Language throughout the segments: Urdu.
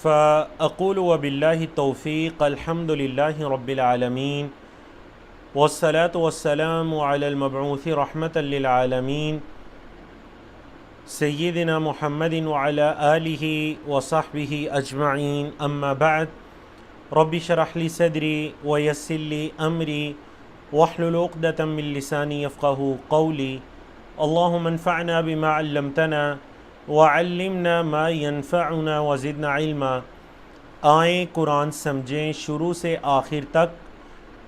فأقول وبالله التوفيق الحمد لله رب العالمين والصلاة والسلام على المبعوث رحمة للعالمين سيدنا محمد وعلى آله وصحبه أجمعين أما بعد رب اشرح لي صدري ويسر لي أمري واحلل عقدة من لساني يفقهوا قولي اللهم انفعنا بما علمتنا وعلمنا ما ينفعنا وزدنا علما۔ آئیں قرآن سمجھیں شروع سے آخر تک،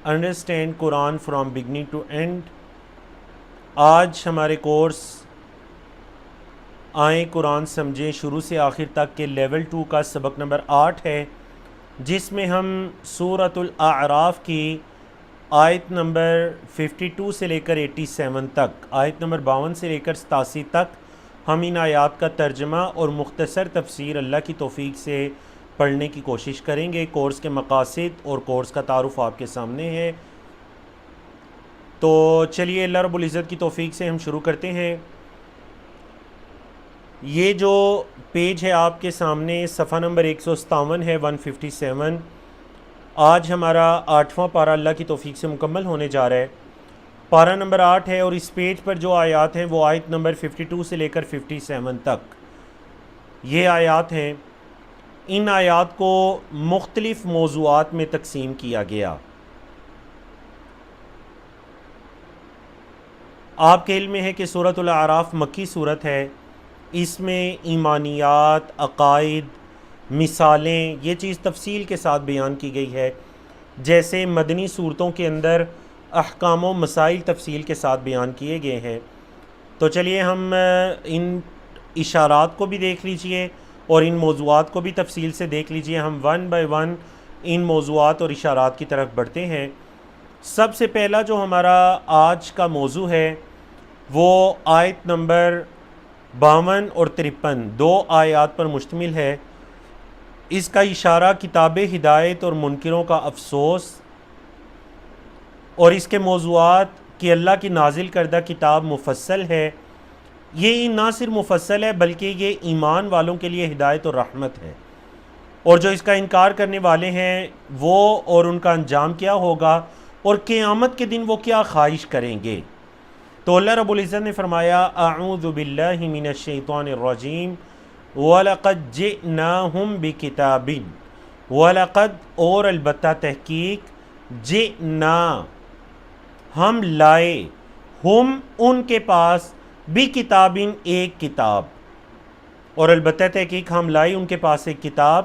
understand Quran from beginning to end. آج ہمارے کورس آئیں قرآن سمجھیں شروع سے آخر تک کے لیول 2 کا سبق نمبر 8 ہے، جس میں ہم سورۃ الاعراف کی آیت نمبر 52 سے لے کر 87 تک، آیت نمبر 52 سے لے کر 87 تک ہم ان آیات کا ترجمہ اور مختصر تفسیر اللہ کی توفیق سے پڑھنے کی کوشش کریں گے۔ کورس کے مقاصد اور کورس کا تعارف آپ کے سامنے ہے، تو چلیے اللہ رب العزت کی توفیق سے ہم شروع کرتے ہیں۔ یہ جو پیج ہے آپ کے سامنے صفحہ نمبر 157 ہے، 157۔ آج ہمارا 8واں پارہ اللہ کی توفیق سے مکمل ہونے جا رہا ہے۔ پارہ نمبر 8 ہے اور اس پیج پر جو آیات ہیں وہ آیت نمبر 52 سے لے کر 57 تک یہ آیات ہیں۔ ان آیات کو مختلف موضوعات میں تقسیم کیا گیا۔ آپ کے علم میں ہے کہ سورۃ الاعراف مکی سورت ہے، اس میں ایمانیات، عقائد، مثالیں، یہ چیز تفصیل کے ساتھ بیان کی گئی ہے، جیسے مدنی صورتوں کے اندر احکام و مسائل تفصیل کے ساتھ بیان کیے گئے ہیں۔ تو چلیے ہم ان اشارات کو بھی دیکھ لیجئے اور ان موضوعات کو بھی تفصیل سے دیکھ لیجئے۔ ہم ون بائی ون ان موضوعات اور اشارات کی طرف بڑھتے ہیں۔ سب سے پہلا جو ہمارا آج کا موضوع ہے وہ آیت نمبر 52 اور 53 دو آیات پر مشتمل ہے۔ اس کا اشارہ کتاب ہدایت اور منکروں کا افسوس، اور اس کے موضوعات کہ اللہ کی نازل کردہ کتاب مفصل ہے۔ یہ نہ صرف مفصل ہے بلکہ یہ ایمان والوں کے لیے ہدایت اور رحمت ہے، اور جو اس کا انکار کرنے والے ہیں وہ اور ان کا انجام کیا ہوگا، اور قیامت کے دن وہ کیا خواہش کریں گے۔ تو اللہ رب العزت نے فرمایا اعوذ باللہ من الشیطان الرجیم وَلَقَدْ جِئْنَاهُمْ بِكِتَابٍ، وَلَقَدْ اور البتہ تحقیق، جئنا ہم لائے، ہم ان کے پاس، بھی کتابن ایک کتاب، اور البتہ تحقیق ہم لائے ان کے پاس ایک کتاب۔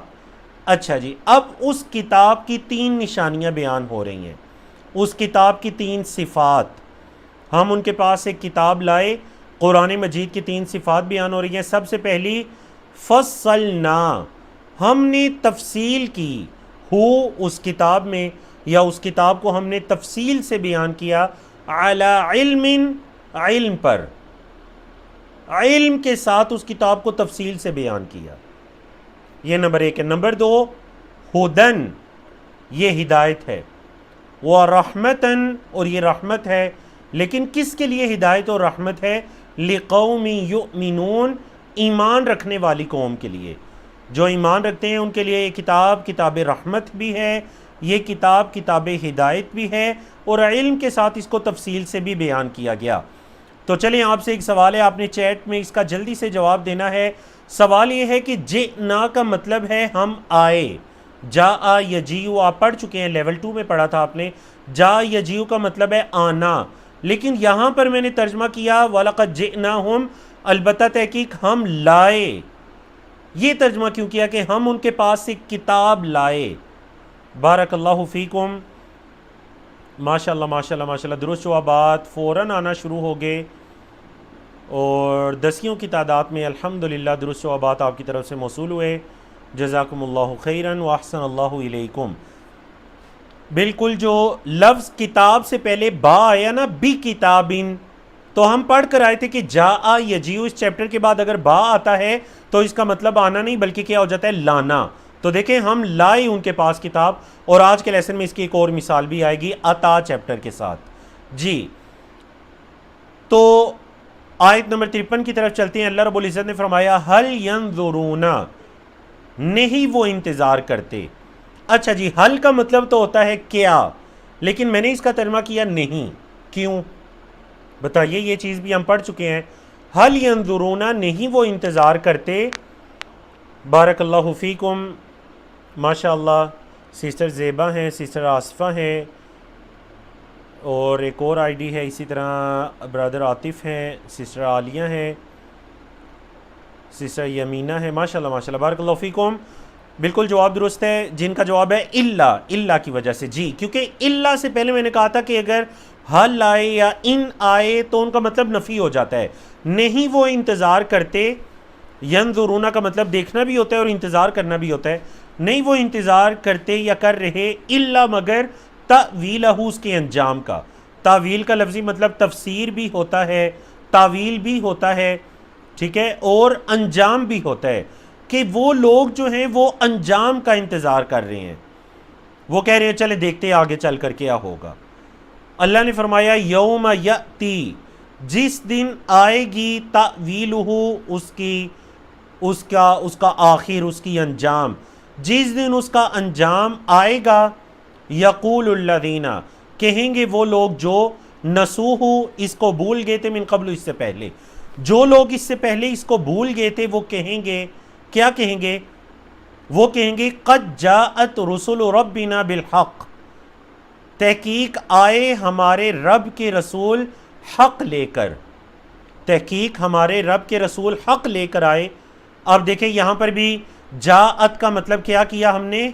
اچھا جی، اب اس کتاب کی 3 نشانیاں بیان ہو رہی ہیں، اس کتاب کی 3 صفات۔ ہم ان کے پاس ایک کتاب لائے، قرآن مجید کی 3 صفات بیان ہو رہی ہیں۔ سب سے پہلی فصلنا، ہم نے تفصیل کی، ہو اس کتاب میں یا اس کتاب کو ہم نے تفصیل سے بیان کیا، علی علم، علم پر، علم کے ساتھ اس کتاب کو تفصیل سے بیان کیا۔ یہ نمبر 1 ہے۔ نمبر 2 ہدن، یہ ہدایت ہے، ورحمتن، اور یہ رحمت ہے، لیکن کس کے لیے ہدایت اور رحمت ہے؟ لقوم یؤمنون، ایمان رکھنے والی قوم کے لیے، جو ایمان رکھتے ہیں ان کے لیے یہ کتاب کتاب رحمت بھی ہے، یہ کتاب کتاب ہدایت بھی ہے، اور علم کے ساتھ اس کو تفصیل سے بھی بیان کیا گیا۔ تو چلیں آپ سے ایک سوال ہے، آپ نے چیٹ میں اس کا جلدی سے جواب دینا ہے۔ سوال یہ ہے کہ جئنا کا مطلب ہے ہم آئے، جاء یجیء آپ پڑھ چکے ہیں، لیول 2 میں پڑھا تھا آپ نے۔ جاء یجیء کا مطلب ہے آنا، لیکن یہاں پر میں نے ترجمہ کیا وَلَقَدْ جِئْنَاهُمْ، البتہ تحقیق ہم لائے۔ یہ ترجمہ کیوں کیا کہ ہم ان کے پاس ایک کتاب لائے۔ بارک اللہ فیکم، ماشاءاللہ ماشاءاللہ ماشاءاللہ، درست جوابات فوراً آنا شروع ہو گئے، اور 10 کی تعداد میں الحمدللہ درست جوابات آپ کی طرف سے موصول ہوئے۔ جزاکم اللہ خیراً واحسن اللہ الیکم۔ بالکل، جو لفظ کتاب سے پہلے با آیا نا، بی کتابن، تو ہم پڑھ کر آئے تھے کہ جاء یجیء، اس چیپٹر کے بعد اگر با آتا ہے تو اس کا مطلب آنا نہیں بلکہ کیا ہو جاتا ہے؟ لانا۔ تو دیکھیں ہم لائے ان کے پاس کتاب، اور آج کے لیسن میں اس کی ایک اور مثال بھی آئے گی عطا چیپٹر کے ساتھ۔ جی، تو آیت نمبر 53 کی طرف چلتے ہیں۔ اللہ رب العزت نے فرمایا هل ينظرون، نہیں وہ انتظار کرتے. اچھا جی، حل کا مطلب تو ہوتا ہے کیا، لیکن میں نے اس کا ترجمہ کیا نہیں. کیوں بتائیے؟ یہ چیز بھی ہم پڑھ چکے ہیں. حل ینظرون، نہیں وہ انتظار کرتے. بارک اللہ فیکم، ماشاء اللہ سسٹر زیبا ہیں، سسٹر آصفہ ہیں، اور ایک اور آئی ڈی ہے اسی طرح برادر عاطف ہیں، سسٹر عالیہ ہیں، سسٹر یمینہ ہے. ماشاء اللہ ماشاء اللہ، بارک اللہ فیکم. بالکل جواب درست ہے. جن کا جواب ہے اللہ کی وجہ سے. جی، کیونکہ اللہ سے پہلے میں نے کہا تھا کہ اگر حل آئے یا ان آئے تو ان کا مطلب نفی ہو جاتا ہے. نہیں وہ انتظار کرتے، ینظرون کا مطلب دیکھنا بھی ہوتا ہے اور انتظار کرنا بھی ہوتا ہے. نہیں وہ انتظار کرتے یا کر رہے الا مگر تأویلہ، اس کے انجام کا. تاویل کا لفظی مطلب تفسیر بھی ہوتا ہے، تاویل بھی ہوتا ہے، ٹھیک ہے، اور انجام بھی ہوتا ہے. کہ وہ لوگ جو ہیں وہ انجام کا انتظار کر رہے ہیں، وہ کہہ رہے ہیں چلے دیکھتے آگے چل کر کیا ہوگا. اللہ نے فرمایا یوم یأتی، جس دن آئے گی، تأویلہ، اس کا آخر، اس کی انجام، جس دن اس کا انجام آئے گا، یقول الذین، کہیں گے وہ لوگ جو نسوہ، اس کو بھول گئے تھے، من قبل، اس سے پہلے. جو لوگ اس سے پہلے اس کو بھول گئے تھے وہ کہیں گے، کیا کہیں گے؟ وہ کہیں گے قد جاءت رسل ربنا بالحق، تحقیق آئے ہمارے رب کے رسول حق لے کر. تحقیق ہمارے رب کے رسول حق لے کر آئے. اب دیکھیں یہاں پر بھی جاءت کا مطلب کیا کیا ہم نے؟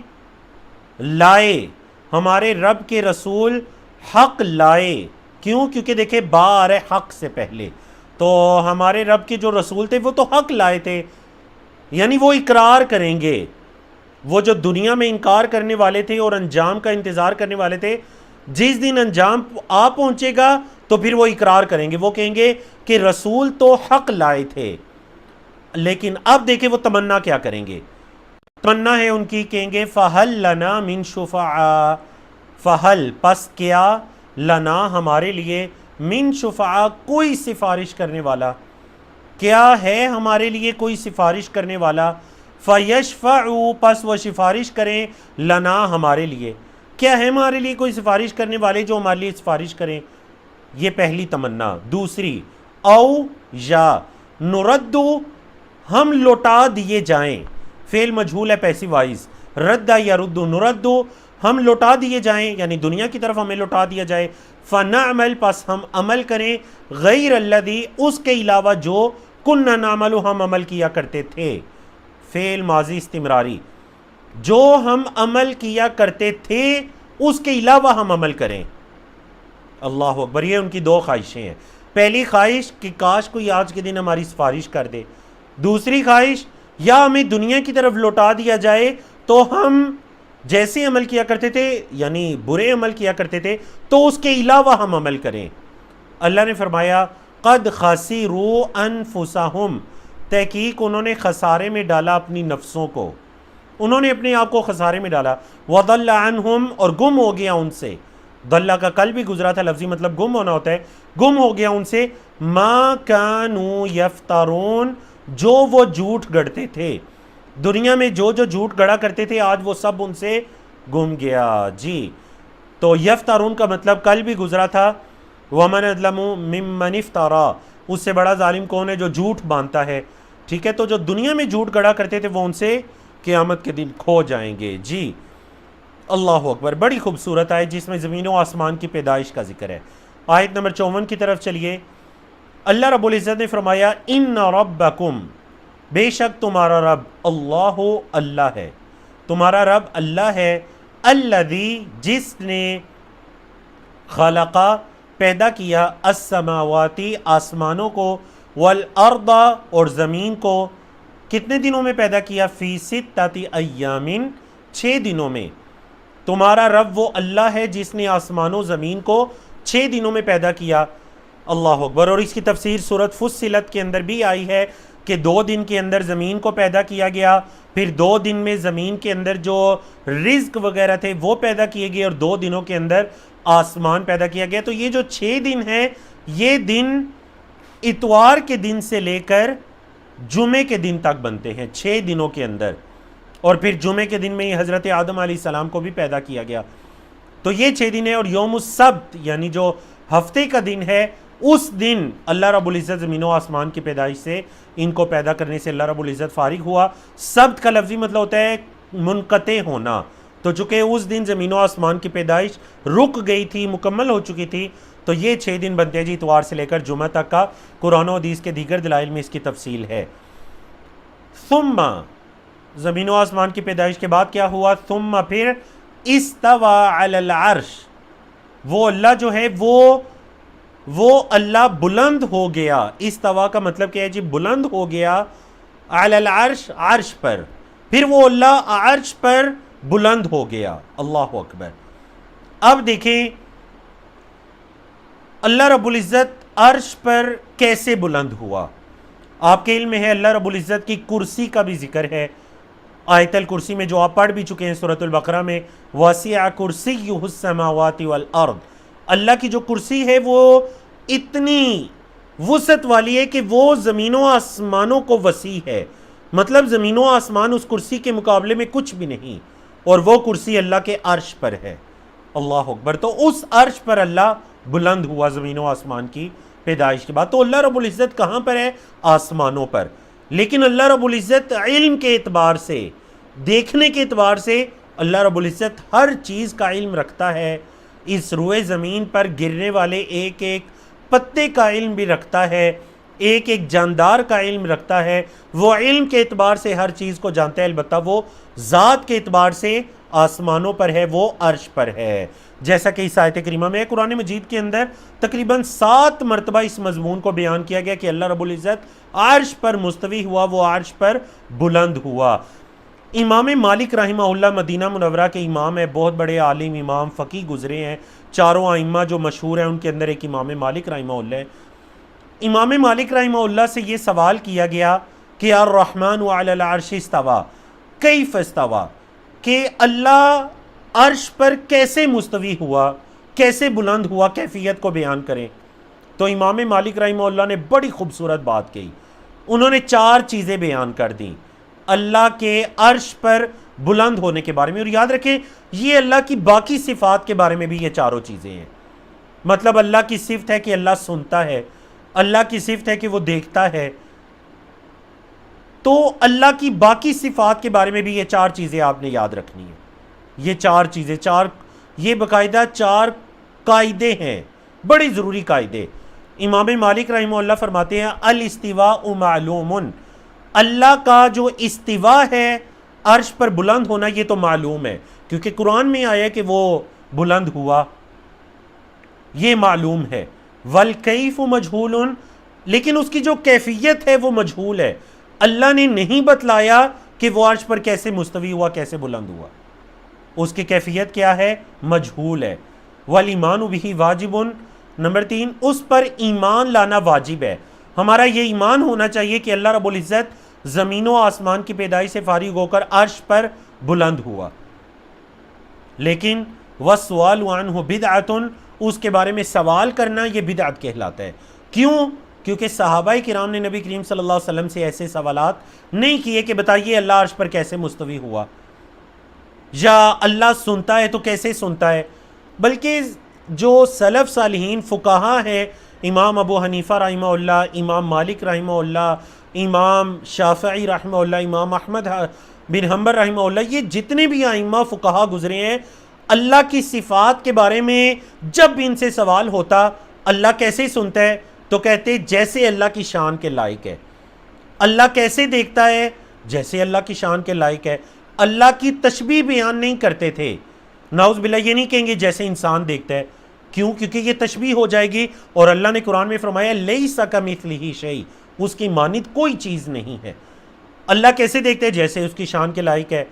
لائے. ہمارے رب کے رسول حق لائے. کیوں؟ کیونکہ دیکھیں با آ رہا ہے حق سے پہلے، تو ہمارے رب کے جو رسول تھے وہ تو حق لائے تھے، یعنی وہ اقرار کریں گے. وہ جو دنیا میں انکار کرنے والے تھے اور انجام کا انتظار کرنے والے تھے، جس دن انجام آ پہنچے گا تو پھر وہ اقرار کریں گے. وہ کہیں گے کہ رسول تو حق لائے تھے. لیکن اب دیکھیں وہ تمنا کیا کریں گے. تمنا ہے ان کی، کہیں گے فَهَلْ لَنَا مِن شُفَعَاء، فَهَلْ پس کیا، لنا ہمارے لیے، من شفعاء کوئی سفارش کرنے والا، کیا ہے ہمارے لیے کوئی سفارش کرنے والا. فَيَشْفَعُوا پس وہ سفارش کریں، لنا ہمارے لیے. کیا ہے ہمارے لیے کوئی سفارش کرنے والے جو ہمارے لیے سفارش کریں؟ یہ پہلی تمنا. دوسری، او یا نردو، ہم لوٹا دیے جائیں. فعل مجہول ہے پیسو وائز، رد یا ردو، نردو ہم لوٹا دیے جائیں، یعنی دنیا کی طرف ہمیں لوٹا دیا جائے. فَنَعْمَلْ پس ہم عمل کریں، غیر الذی اس کے علاوہ جو کُنَّا نَعْمَلُ ہم عمل کیا کرتے تھے. فعل ماضی استمراری، جو ہم عمل کیا کرتے تھے اس کے علاوہ ہم عمل کریں. اللہ اکبر. یہ ان کی دو خواہشیں ہیں. پہلی خواہش کہ کاش کوئی آج کے دن ہماری سفارش کر دے. دوسری خواہش، یا ہمیں دنیا کی طرف لوٹا دیا جائے تو ہم جیسے عمل کیا کرتے تھے، یعنی برے عمل کیا کرتے تھے، تو اس کے علاوہ ہم عمل کریں. اللہ نے فرمایا قد خسروا انفسہم، تحقیق انہوں نے خسارے میں ڈالا اپنی نفسوں کو، انہوں نے اپنے آپ کو خسارے میں ڈالا. وضل عنہم اور گم ہو گیا ان سے. ضلع کا کل بھی گزرا تھا، لفظی مطلب گم ہونا ہوتا ہے. گم ہو گیا ان سے ما کانوا یفترون، جو وہ جھوٹ گڑتے تھے. دنیا میں جو جھوٹ گڑا کرتے تھے آج وہ سب ان سے گم گیا. جی، تو یفترون کا مطلب کل بھی گزرا تھا، ومن اظلم ممن افترا، اس سے بڑا ظالم کون ہے جو جھوٹ باندھتا ہے. ٹھیک ہے، تو جو دنیا میں جھوٹ گڑا کرتے تھے وہ ان سے قیامت کے دن کھو جائیں گے. جی اللہ اکبر. بڑی خوبصورت آیت جس میں زمین و آسمان کی پیدائش کا ذکر ہے. آیت نمبر 54 کی طرف چلیے. اللہ رب العزت نے فرمایا ان ربکم، بے شک تمہارا رب، اللہ اللہ ہے، تمہارا رب اللہ ہے، الذی جس نے خلقا پیدا کیا، السماواتی آسمانوں کو، والارض اور زمین کو، کتنے دنوں میں پیدا کیا؟ فی ستۃ ایام 6 دنوں میں. تمہارا رب وہ اللہ ہے جس نے آسمان و زمین کو 6 دنوں میں پیدا کیا. اللہ اکبر. اور اس کی تفسیر سورۃ فصلت کے اندر بھی آئی ہے کہ 2 دن کے اندر زمین کو پیدا کیا گیا، پھر 2 دن میں زمین کے اندر جو رزق وغیرہ تھے وہ پیدا کیے گئے، اور 2 دنوں کے اندر آسمان پیدا کیا گیا. تو یہ جو 6 دن ہیں، یہ دن اتوار کے دن سے لے کر جمعے کے دن تک بنتے ہیں. 6 دنوں کے اندر اور پھر جمعے کے دن میں ہی حضرت آدم علیہ السلام کو بھی پیدا کیا گیا. تو یہ 6 دن ہے. اور یوم السبت یعنی جو ہفتے کا دن ہے، اس دن اللہ رب العزت زمین و آسمان کی پیدائش سے، ان کو پیدا کرنے سے اللہ رب العزت فارغ ہوا. سبت کا لفظی مطلب ہوتا ہے منقطع ہونا. تو چونکہ اس دن زمین و آسمان کی پیدائش رک گئی تھی، مکمل ہو چکی تھی، تو یہ 6 دن بنتے ہیں جی اتوار سے لے کر جمعہ تک کا. قرآن و حدیث کے دیگر دلائل میں اس کی تفصیل ہے. ثم زمین و آسمان کی پیدائش کے بعد کیا ہوا؟ ثم پھر استوى علی العرش، وہ اللہ جو ہے وہ اللہ بلند ہو گیا. استوا کا مطلب کیا ہے جی؟ بلند ہو گیا. علی العرش، عرش پر. پھر وہ اللہ عرش پر بلند ہو گیا. اللہ اکبر. اب دیکھیں اللہ رب العزت عرش پر کیسے بلند ہوا. آپ کے علم میں ہے اللہ رب العزت کی کرسی کا بھی ذکر ہے آیت الکرسی میں، جو آپ پڑھ بھی چکے ہیں سورۃ البقرہ میں. وَسِعَ كُرْسِيُّهُ السَّمَاوَاتِ وَالْأَرْضِ، اللہ کی جو کرسی ہے وہ اتنی وسعت والی ہے کہ وہ زمین و آسمانوں کو وسیع ہے. مطلب زمین و آسمان اس کرسی کے مقابلے میں کچھ بھی نہیں، اور وہ کرسی اللہ کے عرش پر ہے. اللہ اکبر. تو اس عرش پر اللہ بلند ہوا زمین و آسمان کی پیدائش کے بعد. تو اللہ رب العزت کہاں پر ہے؟ آسمانوں پر. لیکن اللہ رب العزت علم کے اعتبار سے، دیکھنے کے اعتبار سے اللہ رب العزت ہر چیز کا علم رکھتا ہے. اس روئے زمین پر گرنے والے ایک ایک پتے کا علم بھی رکھتا ہے، ایک ایک جاندار کا علم رکھتا ہے. وہ علم کے اعتبار سے ہر چیز کو جانتا ہے، البتہ وہ ذات کے اعتبار سے آسمانوں پر ہے، وہ عرش پر ہے. جیسا کہ اس آیت کریمہ میں قرآن مجید کے اندر تقریباً 7 مرتبہ اس مضمون کو بیان کیا گیا کہ اللہ رب العزت عرش پر مستوی ہوا، وہ عرش پر بلند ہوا. امام مالک رحمہ اللہ مدینہ منورہ کے امام ہے، بہت بڑے عالم، امام، فقیہ گزرے ہیں. چاروں ائمہ جو مشہور ہیں ان کے اندر ایک امام مالک رحمہ اللہ ہے. امام مالک رحمہ اللہ سے یہ سوال کیا گیا کہ الرحمن علی العرش استوى کیف استوى، کہ اللہ عرش پر کیسے مستوی ہوا، کیسے بلند ہوا، کیفیت کو بیان کریں. تو امام مالک رحمہ اللہ نے بڑی خوبصورت بات کہی. انہوں نے 4 چیزیں بیان کر دیں اللہ کے عرش پر بلند ہونے کے بارے میں. اور یاد رکھیں یہ اللہ کی باقی صفات کے بارے میں بھی یہ چاروں چیزیں ہیں. مطلب اللہ کی صفت ہے کہ اللہ سنتا ہے، اللہ کی صفت ہے کہ وہ دیکھتا ہے. تو اللہ کی باقی صفات کے بارے میں بھی یہ 4 چیزیں آپ نے یاد رکھنی ہیں. یہ 4 چیزیں، یہ باقاعدہ 4 قاعدے ہیں، بڑی ضروری قاعدے. امام مالک رحمہ اللہ فرماتے ہیں الاستواء معلوم، اللہ کا جو استوا ہے عرش پر بلند ہونا یہ تو معلوم ہے، کیونکہ قرآن میں آیا کہ وہ بلند ہوا، یہ معلوم ہے. والکیف مجہول، لیکن اس کی جو کیفیت ہے وہ مجہول ہے. اللہ نے نہیں بتلایا کہ وہ عرش پر کیسے مستوی ہوا، کیسے بلند ہوا. اس کی کیفیت کیا ہے؟ مجہول ہے. والایمان بہ واجب، نمبر 3 اس پر ایمان لانا واجب ہے. ہمارا یہ ایمان ہونا چاہیے کہ اللہ رب العزت زمین و آسمان کی پیدائش سے فارغ ہو کر عرش پر بلند ہوا. لیکن والسؤال عنہ بدعۃ، اس کے بارے میں سوال کرنا یہ بدعت کہلاتا ہے. کیوں؟ کیونکہ صحابہ کرام نے نبی کریم صلی اللہ علیہ وسلم سے ایسے سوالات نہیں کیے کہ بتائیے اللہ عرش پر کیسے مستوی ہوا، یا اللہ سنتا ہے تو کیسے سنتا ہے. بلکہ جو سلف صالحین فقہا ہیں، امام ابو حنیفہ رحمہ اللہ، امام مالک رحمہ اللہ، امام شافعی رحمہ اللہ، امام احمد بن حنبل رحمہ اللہ، یہ جتنے بھی ائمہ فقہا گزرے ہیں، اللہ کی صفات کے بارے میں جب بھی ان سے سوال ہوتا اللہ کیسے سنتا ہے تو کہتے جیسے اللہ کی شان کے لائق ہے. اللہ کیسے دیکھتا ہے؟ جیسے اللہ کی شان کے لائق ہے. اللہ کی تشبیہ بیان نہیں کرتے تھے. نعوذ باللہ یہ نہیں کہیں گے جیسے انسان دیکھتا ہے. کیوں؟ کیونکہ یہ تشبیہ ہو جائے گی، اور اللہ نے قرآن میں فرمایا لیس کمثلہ شیء، اس کی مانند کوئی چیز نہیں ہے. اللہ کیسے دیکھتے ہیں؟ جیسے اس کی شان کے لائق ہے.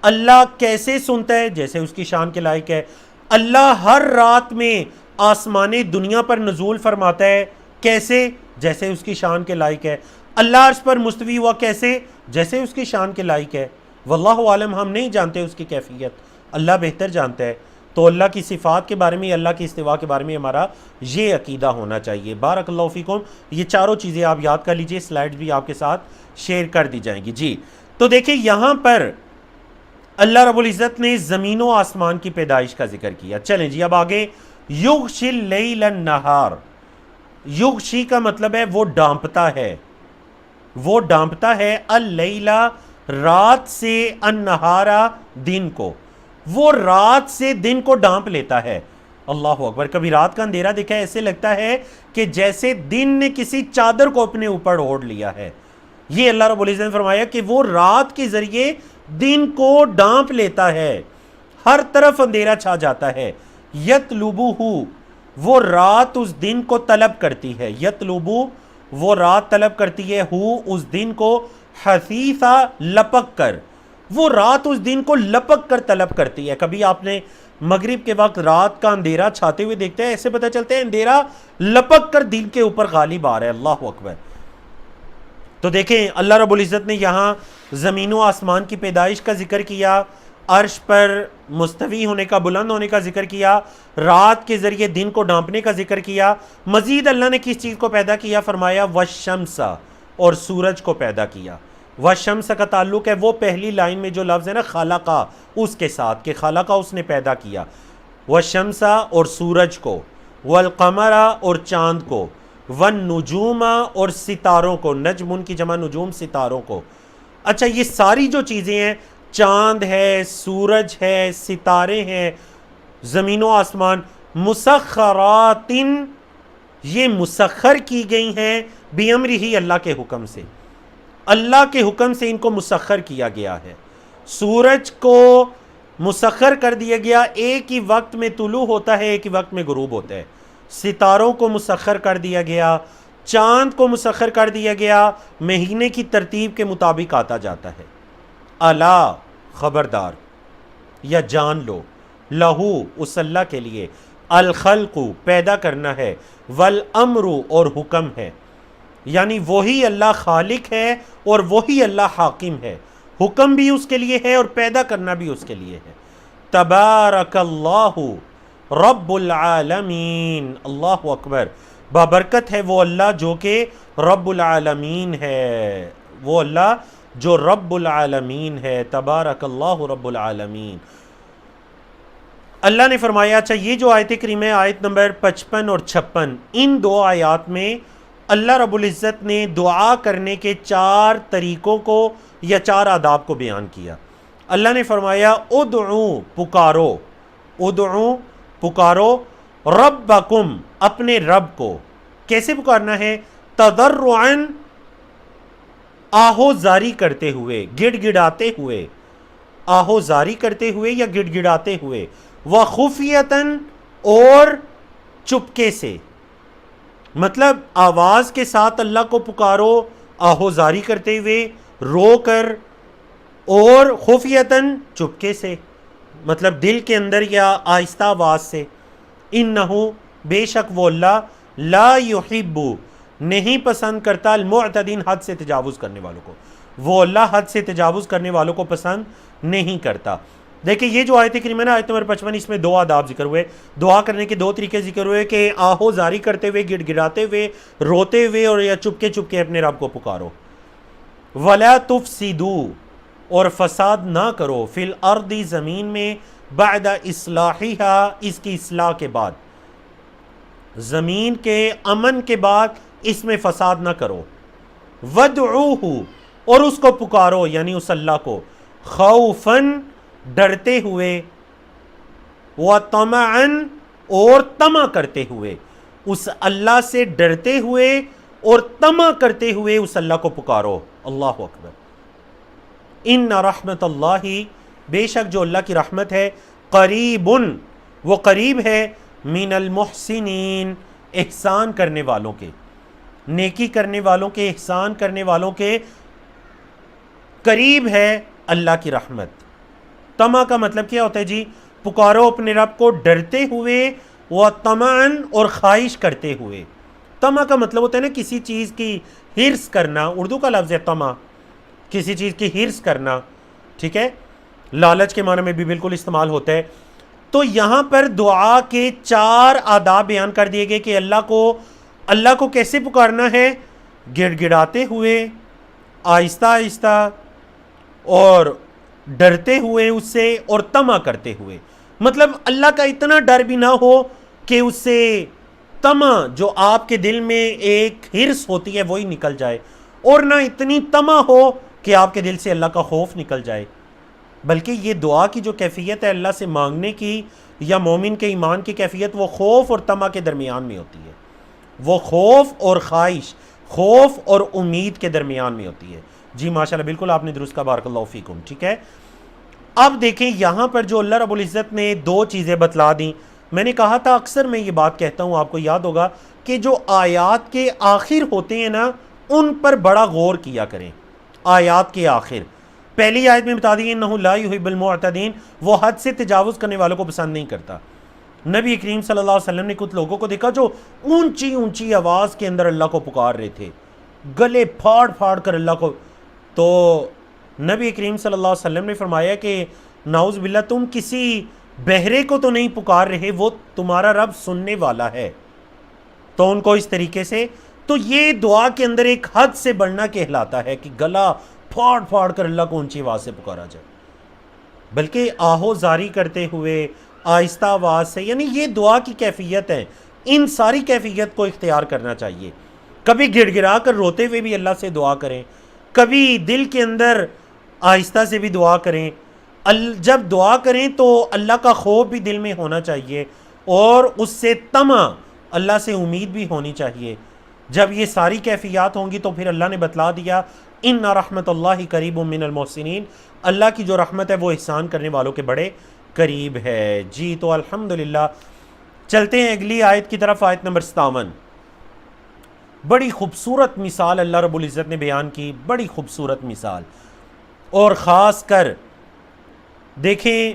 اللہ کیسے سنتا ہے؟ جیسے اس کی شان کے لائق ہے. اللہ ہر رات میں آسمان دنیا پر نزول فرماتا ہے، کیسے؟ جیسے اس کی شان کے لائق ہے. اللہ عرش پر مستوی ہوا، کیسے؟ جیسے اس کی شان کے لائق ہے. واللہ عالم، ہم نہیں جانتے اس کی کیفیت، اللہ بہتر جانتا ہے. تو اللہ کی صفات کے بارے میں، اللہ کی استوا کے بارے میں ہمارا یہ عقیدہ ہونا چاہیے. بارک اللہ فیکم. یہ چاروں چیزیں آپ یاد کر لیجئے، سلائڈز بھی آپ کے ساتھ شیئر کر دی جائیں گی. جی تو دیکھیں یہاں پر اللہ رب العزت نے زمین و آسمان کی پیدائش کا ذکر کیا. چلیں جی اب آگے. یغشی اللیل النہار. یغشی کا مطلب ہے وہ ڈانپتا ہے، وہ ڈانپتا ہے، اللیلہ رات سے، النہارا دن کو، وہ رات سے دن کو ڈانپ لیتا ہے. اللہ اکبر. کبھی رات کا اندھیرا دیکھا ہے؟ ایسے لگتا ہے کہ جیسے دن نے کسی چادر کو اپنے اوپر اوڑھ لیا ہے. یہ اللہ رب العزت نے فرمایا کہ وہ رات کے ذریعے دن کو ڈانپ لیتا ہے، ہر طرف اندھیرا چھا جاتا ہے. یطلبہ، وہ رات اس دن کو طلب کرتی ہے. یطلبو، وہ رات طلب کرتی ہے، ہو اس دن کو، حثیثا لپک کر، وہ رات اس دن کو لپک کر طلب کرتی ہے. کبھی آپ نے مغرب کے وقت رات کا اندھیرا چھاتے ہوئے دیکھتے ہیں، ایسے پتہ چلتا ہے اندھیرا لپک کر دن کے اوپر غالب آ رہا ہے. اللہ اکبر. تو دیکھیں اللہ رب العزت نے یہاں زمین و آسمان کی پیدائش کا ذکر کیا، عرش پر مستوی ہونے کا، بلند ہونے کا ذکر کیا، رات کے ذریعے دن کو ڈانپنے کا ذکر کیا. مزید اللہ نے کس چیز کو پیدا کیا؟ فرمایا والشمس، اور سورج کو پیدا کیا. والشمس کا تعلق ہے وہ پہلی لائن میں جو لفظ ہے نا خلقہ، اس کے ساتھ، کہ خلقہ اس نے پیدا کیا. والشمس، اور سورج کو، والقمر، اور چاند کو، والنجوم، اور ستاروں کو. نجم ان کی جمع نجوم، ستاروں کو. اچھا یہ ساری جو چیزیں ہیں، چاند ہے، سورج ہے، ستارے ہیں، زمین و آسمان، مسخرات، یہ مسخر کی گئی ہیں، بِأَمْرِهِ، اللہ کے حکم سے. اللہ کے حکم سے ان کو مسخر کیا گیا ہے. سورج کو مسخر کر دیا گیا، ایک ہی وقت میں طلوع ہوتا ہے، ایک ہی وقت میں غروب ہوتا ہے. ستاروں کو مسخر کر دیا گیا، چاند کو مسخر کر دیا گیا، مہینے کی ترتیب کے مطابق آتا جاتا ہے. الا، خبردار یا جان لو، لہو، اس اللہ کے لیے، الخلق، پیدا کرنا ہے، والامر، اور حکم ہے. یعنی وہی اللہ خالق ہے اور وہی اللہ حاکم ہے. حکم بھی اس کے لیے ہے اور پیدا کرنا بھی اس کے لیے ہے. تبارک اللہ رب العالمین. اللہ اکبر. بابرکت ہے وہ اللہ جو کہ رب العالمین ہے، وہ اللہ جو رب العالمین ہے. تبارک اللہ رب العالمین. اللہ نے فرمایا. اچھا یہ جو آیت کریمہ ہے، آیت نمبر 55 اور 56، ان دو آیات میں اللہ رب العزت نے دعا کرنے کے 4 طریقوں کو یا 4 آداب کو بیان کیا. اللہ نے فرمایا ادعو، پکارو، ادعو، پکارو، ربکم، اپنے رب کو. کیسے پکارنا ہے؟ تضرعاً، آہو زاری کرتے ہوئے، گڑ گڑاتے ہوئے، آہو زاری کرتے ہوئے یا گڑ گڑاتے ہوئے، وخفیتاً، اور چپکے سے. مطلب آواز کے ساتھ اللہ کو پکارو، آہو زاری کرتے ہوئے، رو کر، اور خفیتاً، چپکے سے، مطلب دل کے اندر یا آہستہ آواز سے. انہو، بے شک وہ اللہ، لا یحب، نہیں پسند کرتا، المعتدین، حد سے تجاوز کرنے والوں کو. وہ اللہ حد سے تجاوز کرنے والوں کو پسند نہیں کرتا. دیکھیں یہ جو آیت کریمہ ہے نا، آیت نمبر 55، اس میں 2 آداب ذکر ہوئے. دعا کرنے کے 2 طریقے ذکر ہوئے کہ آہو زاری کرتے ہوئے، گڑ گڑاتے ہوئے، روتے ہوئے، اور یا چپکے چپکے اپنے رب کو پکارو. وَلَا تُفْسِدُوا، اور فساد نہ کرو، فی الارض، زمین میں، بعد اصلاحها، اس کی اصلاح کے بعد، زمین کے امن کے بعد اس میں فساد نہ کرو. وَادْعُوهُ، اور اس کو پکارو، یعنی اس اللہ کو، خوفاً، ڈرتے ہوئے، وَطَمَعًا، اور طمع کرتے ہوئے. اس اللہ سے ڈرتے ہوئے اور طمع کرتے ہوئے اس اللہ کو پکارو. اللہ اکبر. ان رحمت اللہ، بے شک جو اللہ کی رحمت ہے، قریبٌ، وہ قریب ہے، من المحسنین، احسان کرنے والوں کے، نیکی کرنے والوں کے، احسان کرنے والوں کے قریب ہے اللہ کی رحمت. طمع کا مطلب کیا ہوتا ہے جی؟ پکارو اپنے رب کو ڈرتے ہوئے، وطمعاً، اور خواہش کرتے ہوئے. طمع کا مطلب ہوتا ہے نا کسی چیز کی حرص کرنا، اردو کا لفظ ہے طمع، کسی چیز کی حرص کرنا، ٹھیک ہے، لالچ کے معنی میں بھی بالکل استعمال ہوتا ہے. تو یہاں پر دعا کے 4 آداب بیان کر دیے گئے کہ اللہ کو کیسے پکارنا ہے؟ گڑ گڑاتے ہوئے، آہستہ آہستہ، اور ڈرتے ہوئے اس سے اور طمع کرتے ہوئے. مطلب اللہ کا اتنا ڈر بھی نہ ہو کہ اس سے طمع جو آپ کے دل میں ایک ہرس ہوتی ہے وہی نکل جائے, اور نہ اتنی طمع ہو کہ آپ کے دل سے اللہ کا خوف نکل جائے. بلکہ یہ دعا کی جو کیفیت ہے اللہ سے مانگنے کی یا مومن کے ایمان کی کیفیت, وہ خوف اور طمع کے درمیان میں ہوتی ہے. وہ خوف اور خواہش, خوف اور امید کے درمیان میں ہوتی ہے. جی ماشاءاللہ, بالکل آپ نے درست کہا, بارک اللہ فیکم. ٹھیک ہے, اب دیکھیں یہاں پر جو اللہ رب العزت نے دو چیزیں بتلا دیں. میں نے کہا تھا اکثر میں یہ بات کہتا ہوں, آپ کو یاد ہوگا کہ جو آیات کے آخر ہوتے ہیں نا ان پر بڑا غور کیا کریں. آیات کے آخر, پہلی آیت میں بتا دیے انہ لا یحب المعتدین, وہ حد سے تجاوز کرنے والوں کو پسند نہیں کرتا. نبی کریم صلی اللہ علیہ وسلم نے کچھ لوگوں کو دیکھا جو اونچی اونچی آواز کے اندر اللہ کو پکار رہے تھے, گلے پھاڑ پھاڑ کر اللہ کو. تو نبی کریم صلی اللہ علیہ وسلم نے فرمایا کہ نعوذ باللہ, تم کسی بہرے کو تو نہیں پکار رہے, وہ تمہارا رب سننے والا ہے. تو ان کو اس طریقے سے, تو یہ دعا کے اندر ایک حد سے بڑھنا کہلاتا ہے کہ گلا پھاڑ پھاڑ کر اللہ کو اونچی آواز سے پکارا جائے, بلکہ آہو زاری کرتے ہوئے آہستہ آواز سے. یعنی یہ دعا کی کیفیت ہے, ان ساری کیفیت کو اختیار کرنا چاہیے. کبھی گڑ گڑا کر روتے ہوئے بھی اللہ سے دعا کریں, کبھی دل کے اندر آہستہ سے بھی دعا کریں. جب دعا کریں تو اللہ کا خوف بھی دل میں ہونا چاہیے اور اس سے طمع, اللہ سے امید بھی ہونی چاہیے. جب یہ ساری کیفیات ہوں گی تو پھر اللہ نے بتلا دیا ان رحمت اللہ قریب من المحسنین, اللہ کی جو رحمت ہے وہ احسان کرنے والوں کے بڑے قریب ہے. جی تو الحمدللہ چلتے ہیں اگلی آیت کی طرف, آیت نمبر 57. بڑی خوبصورت مثال اللہ رب العزت نے بیان کی, بڑی خوبصورت مثال. اور خاص کر دیکھیں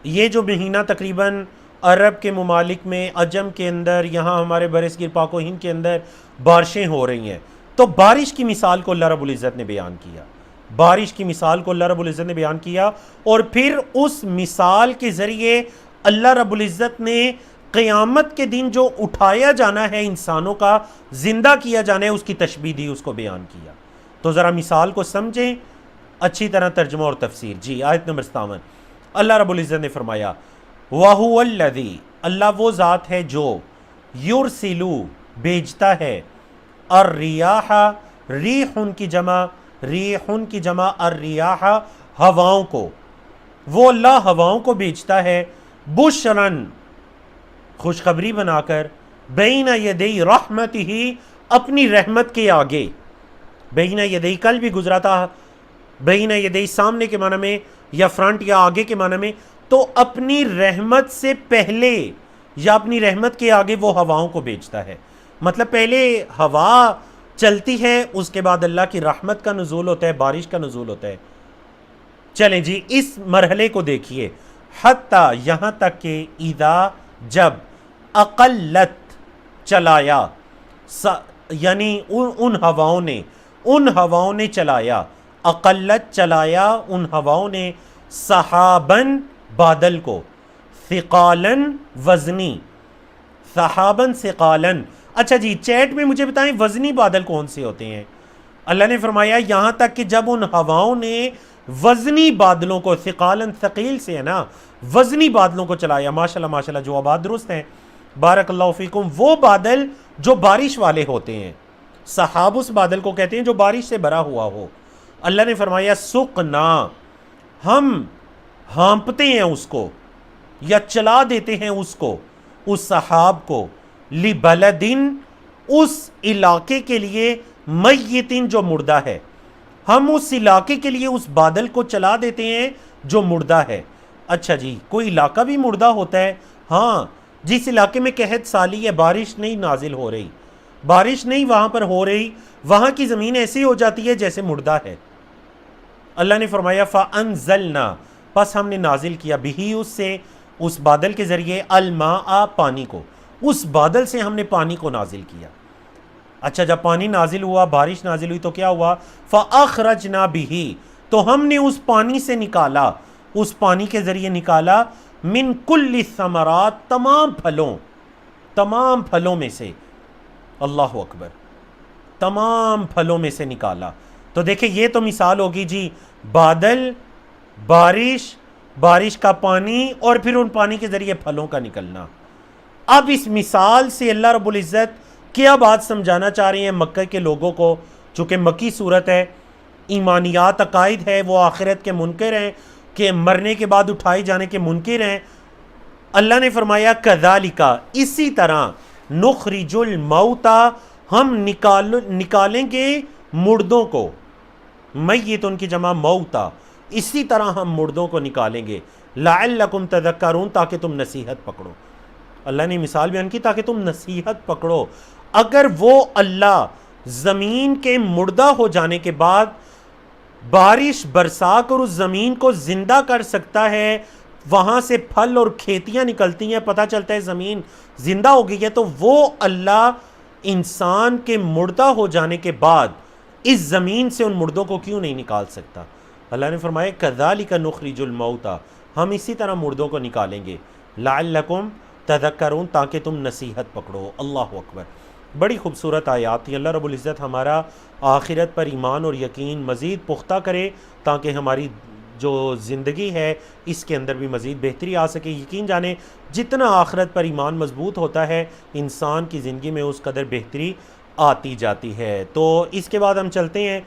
یہ جو مہینہ تقریباً عرب کے ممالک میں, عجم کے اندر, یہاں ہمارے برصغیر پاک و ہند کے اندر بارشیں ہو رہی ہیں, تو بارش کی مثال کو اللہ رب العزت نے بیان کیا. بارش کی مثال کو اللہ رب العزت نے بیان کیا, اور پھر اس مثال کے ذریعے اللہ رب العزت نے قیامت کے دن جو اٹھایا جانا ہے انسانوں کا, زندہ کیا جانا ہے, اس کی تشبیہ دی, اس کو بیان کیا. تو ذرا مثال کو سمجھیں, اچھی طرح ترجمہ اور تفسیر. جی آیت نمبر 57, اللہ رب العزت نے فرمایا وَهُوَ الَّذِي, اللہ وہ ذات ہے جو یرسلو بھیجتا ہے, الریاح, ریحن کی جمع, ریحن کی جمع الریاح, ہواؤں کو. وہ اللہ ہواؤں کو بھیجتا ہے, بشرن, خوشخبری بنا کر, بین یدی رحمتہ, اپنی رحمت کے آگے. بین یدی کل بھی گزرا تھا, بین یدی سامنے کے معنی میں یا فرنٹ یا آگے کے معنی میں, تو اپنی رحمت سے پہلے یا اپنی رحمت کے آگے وہ ہواؤں کو بھیجتا ہے. مطلب پہلے ہوا چلتی ہے, اس کے بعد اللہ کی رحمت کا نزول ہوتا ہے, بارش کا نزول ہوتا ہے. چلیں جی اس مرحلے کو دیکھیے, حتیٰ یہاں تک کہ اذا, جب, اقلت, چلایا, یعنی ان ہواؤں نے چلایا, اقلت, چلایا ان ہواؤں نے, سحابن, بادل کو, ثقالن, وزنی, سحابن ثقالن. اچھا جی چیٹ میں مجھے بتائیں وزنی بادل کون سے ہوتے ہیں. اللہ نے فرمایا یہاں تک کہ جب ان ہواؤں نے وزنی بادلوں کو, ثقالن ثقیل سے ہے نا, وزنی بادلوں کو چلایا. ماشاءاللہ ماشاءاللہ, جوابات درست ہیں, بارک اللہ فیکم. وہ بادل جو بارش والے ہوتے ہیں, سحاب اس بادل کو کہتے ہیں جو بارش سے بھرا ہوا ہو. اللہ نے فرمایا سقنا, ہم ہانپتے ہیں اس کو یا چلا دیتے ہیں اس کو, اس سحاب کو, لبلدن, اس علاقے کے لیے, میتن, جو مردہ ہے. ہم اس علاقے کے لیے اس بادل کو چلا دیتے ہیں جو مردہ ہے. اچھا جی کوئی علاقہ بھی مردہ ہوتا ہے؟ ہاں, جس علاقے میں قحط سالی ہے, بارش نہیں نازل ہو رہی, بارش نہیں وہاں پر ہو رہی, وہاں کی زمین ایسی ہو جاتی ہے جیسے مردہ ہے. اللہ نے فرمایا فَأَنزَلْنَا, پس ہم نے نازل کیا, بِهِ, اس سے, اس بادل کے ذریعے, الماء, پانی کو, اس بادل سے ہم نے پانی کو نازل کیا. اچھا جب پانی نازل ہوا, بارش نازل ہوئی تو کیا ہوا, فَأَخْرَجْنَا بِهِ, تو ہم نے اس پانی سے نکالا, اس پانی کے ذریعے نکالا, من کل الثمرات, تمام پھلوں میں سے. اللہ اکبر, تمام پھلوں میں سے نکالا. تو دیکھیں یہ تو مثال ہوگی جی, بادل بارش کا پانی اور پھر ان پانی کے ذریعے پھلوں کا نکلنا۔ اب اس مثال سے اللہ رب العزت کیا بات سمجھانا چاہ رہے ہیں مکہ کے لوگوں کو؟ چونکہ مکی صورت ہے، ایمانیات عقائد ہے، وہ آخرت کے منکر ہیں کہ مرنے کے بعد اٹھائے جانے کے منکر ہیں۔ اللہ نے فرمایا کذالک، اسی طرح نخرج الموتى، ہم نکالیں گے مردوں کو، میت ان کی جمع موتا، اسی طرح ہم مردوں کو نکالیں گے، لعلکم تذکرون، تاکہ تم نصیحت پکڑو۔ اللہ نے مثال بیان کی تاکہ تم نصیحت پکڑو۔ اگر وہ اللہ زمین کے مردہ ہو جانے کے بعد بارش برسا کر اس زمین کو زندہ کر سکتا ہے، وہاں سے پھل اور کھیتیاں نکلتی ہیں، پتہ چلتا ہے زمین زندہ ہو گئی ہے، تو وہ اللہ انسان کے مردہ ہو جانے کے بعد اس زمین سے ان مردوں کو کیوں نہیں نکال سکتا؟ اللہ نے فرمایا کذالک نخرج الموتى، ہم اسی طرح مردوں کو نکالیں گے، لعلکم تذکرون، تاکہ تم نصیحت پکڑو۔ اللہ اکبر، بڑی خوبصورت آیات تھی۔ اللہ رب العزت ہمارا آخرت پر ایمان اور یقین مزید پختہ کرے، تاکہ ہماری جو زندگی ہے اس کے اندر بھی مزید بہتری آ سکے۔ یقین جانیں جتنا آخرت پر ایمان مضبوط ہوتا ہے، انسان کی زندگی میں اس قدر بہتری آتی جاتی ہے۔ تو اس کے بعد ہم چلتے ہیں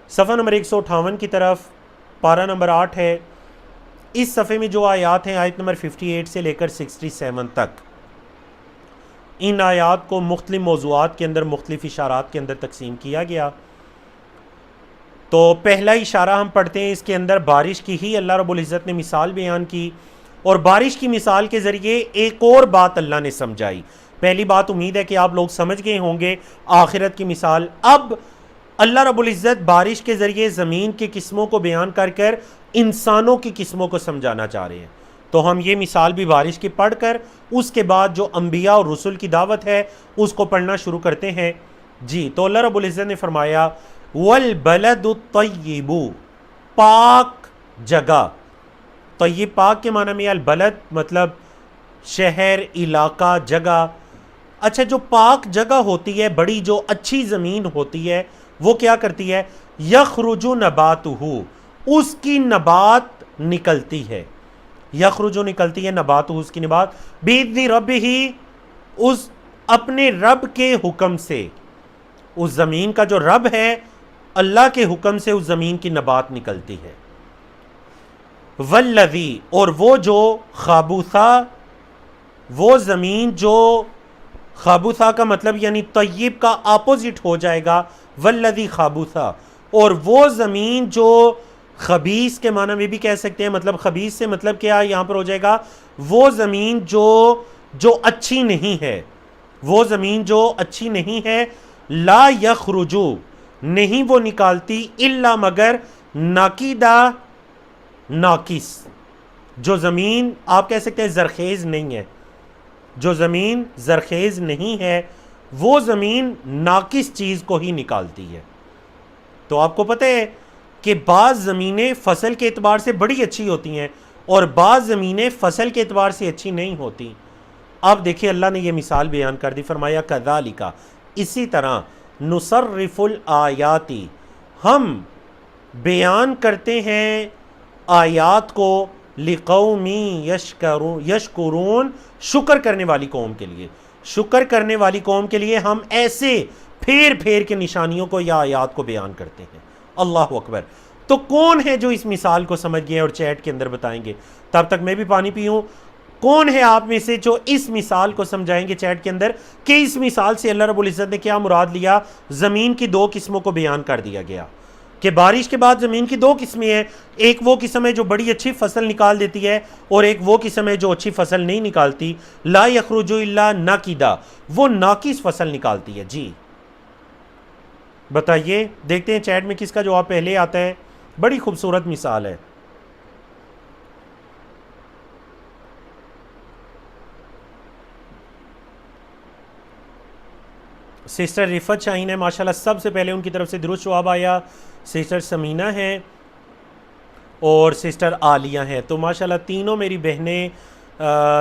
صفحہ نمبر 158 کی طرف، پارہ نمبر 8 ہے۔ اس صفحے میں جو آیات ہیں آیت نمبر 58 سے لے کر 67 تک، ان آیات کو مختلف موضوعات کے اندر، مختلف اشارات کے اندر تقسیم کیا گیا۔ تو پہلا اشارہ ہم پڑھتے ہیں، اس کے اندر بارش کی ہی اللہ رب العزت نے مثال بیان کی، اور بارش کی مثال کے ذریعے ایک اور بات اللہ نے سمجھائی۔ پہلی بات امید ہے کہ آپ لوگ سمجھ گئے ہوں گے آخرت کی مثال۔ اب اللہ رب العزت بارش کے ذریعے زمین کی قسموں کو بیان کر کر انسانوں کی قسموں کو سمجھانا چاہ رہے ہیں۔ تو ہم یہ مثال بھی بارش کی پڑھ کر اس کے بعد جو انبیاء اور رسل کی دعوت ہے اس کو پڑھنا شروع کرتے ہیں۔ جی، تو اللہ رب العزت نے فرمایا والبلد الطیب، پاک جگہ۔ طیب پاک کے معنی میں، البلد مطلب شہر، علاقہ، جگہ۔ اچھا، جو پاک جگہ ہوتی ہے، بڑی جو اچھی زمین ہوتی ہے، وہ کیا کرتی ہے؟ یخرج نباتہ، اس کی نبات نکلتی ہے، یخرج نکلتی ہے نباتہ، اس کی نبات، باذن ربہ، اس اپنے رب کے حکم سے۔ اس زمین کا جو رب ہے، اللہ کے حکم سے اس زمین کی نبات نکلتی ہے۔ والذی، اور وہ جو خابوثا، وہ زمین جو خابوثا کا مطلب یعنی طیب کا اپوزٹ ہو جائے گا، والذی خابوثا، اور وہ زمین جو خبیث کے معنی میں بھی کہہ سکتے ہیں، مطلب خبیث سے مطلب کیا یہاں پر ہو جائے گا؟ وہ زمین جو اچھی نہیں ہے، وہ زمین جو اچھی نہیں ہے، لا یخرجو، نہیں وہ نکالتی، الا مگر ناقیدہ، ناقص، جو زمین آپ کہہ سکتے ہیں زرخیز نہیں ہے، جو زمین زرخیز نہیں ہے وہ زمین ناقص چیز کو ہی نکالتی ہے۔ تو آپ کو پتہ ہے کہ بعض زمینیں فصل کے اعتبار سے بڑی اچھی ہوتی ہیں اور بعض زمینیں فصل کے اعتبار سے اچھی نہیں ہوتی۔ اب دیکھیں اللہ نے یہ مثال بیان کر دی، فرمایا کذالک، اسی طرح، نصرف الآیات، ہم بیان کرتے ہیں آیات کو، لقوم یشکرون، شکر کرنے والی قوم کے لیے، شکر کرنے والی قوم کے لیے ہم ایسے پھیر پھیر کے نشانیوں کو یا آیات کو بیان کرتے ہیں۔ اللہ اکبر۔ تو کون ہے جو اس مثال کو سمجھ گئے اور چیٹ کے اندر بتائیں گے؟ تب تک میں بھی پانی پیوں۔ کون ہے آپ میں سے جو اس مثال کو سمجھائیں گے چیٹ کے اندر کہ اس مثال سے اللہ رب العزت نے کیا مراد لیا؟ زمین کی دو قسموں کو بیان کر دیا گیا کہ بارش کے بعد زمین کی دو قسمیں ہیں، ایک وہ قسم ہے جو بڑی اچھی فصل نکال دیتی ہے اور ایک وہ قسم ہے جو اچھی فصل نہیں نکالتی، لا یخرج الا ناقدہ، وہ ناقص فصل نکالتی ہے۔ جی بتائیے، دیکھتے ہیں چیٹ میں کس کا جواب پہلے آتا ہے۔ بڑی خوبصورت مثال ہے۔ سسٹر رفت شاہین ہے، ماشاءاللہ سب سے پہلے ان کی طرف سے درست جواب آیا۔ سسٹر سمینہ ہیں اور سسٹر عالیہ ہیں، تو ماشاءاللہ تینوں میری بہنیں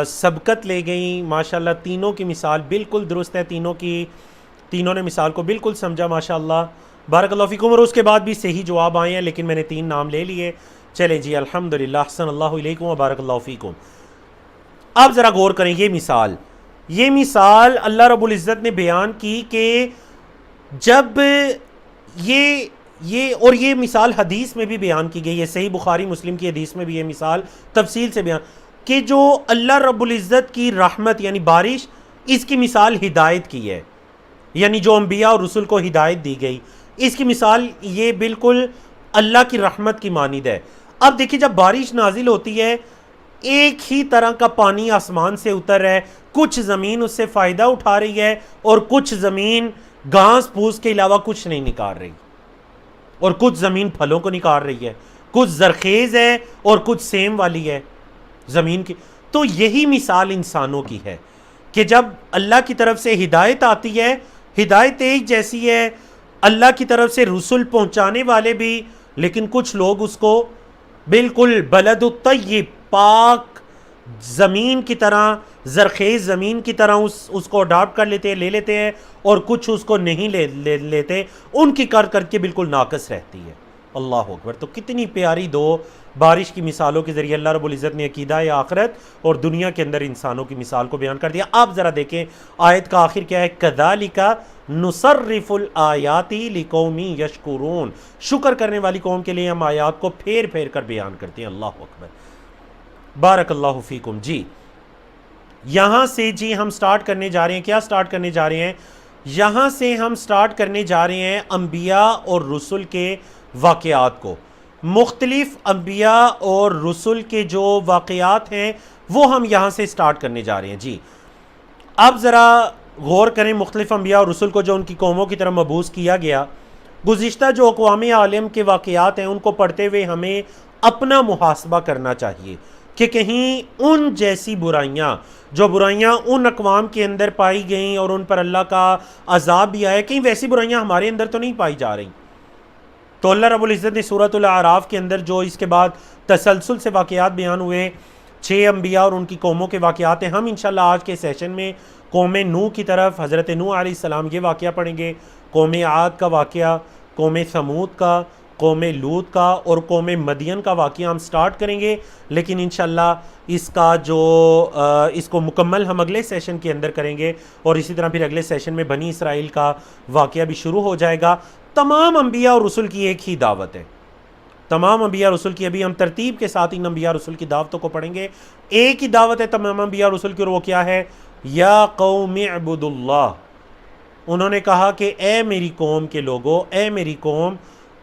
سبقت لے گئیں۔ ماشاءاللہ تینوں کی مثال بالکل درست ہے، تینوں نے مثال کو بالکل سمجھا، ماشاءاللہ بارک اللہ فیکم۔ اور اس کے بعد بھی صحیح جواب آئے ہیں، لیکن میں نے 3 نام لے لیے۔ چلے جی الحمدللہ، احسن اللہ علیکم وبارک اللہ فیکم۔ اب ذرا غور کریں، یہ مثال اللہ رب العزت نے بیان کی کہ جب یہ مثال حدیث میں بھی بیان کی گئی ہے، صحیح بخاری مسلم کی حدیث میں بھی یہ مثال تفصیل سے بیان کہ جو اللہ رب العزت کی رحمت یعنی بارش، اس کی مثال ہدایت کی ہے، یعنی جو انبیاء اور رسل کو ہدایت دی گئی، اس کی مثال یہ بالکل اللہ کی رحمت کی مانند ہے۔ اب دیکھیں جب بارش نازل ہوتی ہے، ایک ہی طرح کا پانی آسمان سے اتر رہا ہے، کچھ زمین اس سے فائدہ اٹھا رہی ہے اور کچھ زمین گھاس پھوس کے علاوہ کچھ نہیں نکال رہی، اور کچھ زمین پھلوں کو نکال رہی ہے، کچھ زرخیز ہے اور کچھ سیم والی ہے زمین کی۔ تو یہی مثال انسانوں کی ہے کہ جب اللہ کی طرف سے ہدایت آتی ہے، ہدایت ایک جیسی ہے، اللہ کی طرف سے رسل پہنچانے والے بھی، لیکن کچھ لوگ اس کو بالکل بلد الطیب پاک زمین کی طرح، زرخیز زمین کی طرح اس کو اڈاپٹ کر لیتے ہیں، لے لیتے ہیں، اور کچھ اس کو نہیں لیتے، ان کی کر کے بالکل ناقص رہتی ہے۔ اللہ اکبر۔ تو کتنی پیاری دو بارش کی مثالوں کے ذریعے اللہ رب العزت نے عقیدہ آخرت اور دنیا کے اندر انسانوں کی مثال کو بیان کر دیا۔ آپ ذرا دیکھیں آیت کا آخر کیا ہے، کذالک نصرف الآیات لقوم یشکرون، شکر کرنے والی قوم کے لیے ہم آیات کو پھیر پھیر کر بیان کرتے ہیں۔ اللہ اکبر، بارک اللہ فیکم۔ جی یہاں سے جی ہم سٹارٹ کرنے جا رہے ہیں، کیا سٹارٹ کرنے جا رہے ہیں؟ یہاں سے ہم سٹارٹ کرنے جا رہے ہیں انبیاء اور رسل کے واقعات کو، مختلف انبیاء اور رسل کے جو واقعات ہیں وہ ہم یہاں سے سٹارٹ کرنے جا رہے ہیں۔ جی اب ذرا غور کریں، مختلف انبیاء اور رسل کو جو ان کی قوموں کی طرف مبعوث کیا گیا، گزشتہ جو اقوام عالم کے واقعات ہیں ان کو پڑھتے ہوئے ہمیں اپنا محاسبہ کرنا چاہیے کہ کہیں ان جیسی برائیاں، جو برائیاں ان اقوام کے اندر پائی گئیں اور ان پر اللہ کا عذاب بھی آیا، کہیں ویسی برائیاں ہمارے اندر تو نہیں پائی جا رہی۔ تو اللہ رب العزت نے سورۃ الاعراف کے اندر جو اس کے بعد تسلسل سے واقعات بیان ہوئے، 6 انبیاء اور ان کی قوموں کے واقعات ہیں، ہم انشاءاللہ آج کے سیشن میں قوم نوح کی طرف، حضرت نوح علیہ السلام یہ واقعہ پڑھیں گے، قوم عاد کا واقعہ، قوم ثمود کا، قوم لوط کا اور قوم مدین کا واقعہ ہم سٹارٹ کریں گے، لیکن انشاءاللہ اس کا جو اس کو مکمل ہم اگلے سیشن کے اندر کریں گے، اور اسی طرح پھر اگلے سیشن میں بنی اسرائیل کا واقعہ بھی شروع ہو جائے گا۔ تمام انبیاء اور رسل کی ایک ہی دعوت ہے، تمام انبیاء رسل کی، ابھی ہم ترتیب کے ساتھ ان انبیاء رسل کی دعوتوں کو پڑھیں گے۔ ایک ہی دعوت ہے تمام انبیاء رسل کی، اور وہ کیا ہے؟ یا قوم اعبدوا اللہ۔ انہوں نے کہا کہ اے میری قوم کے لوگو، اے میری قوم،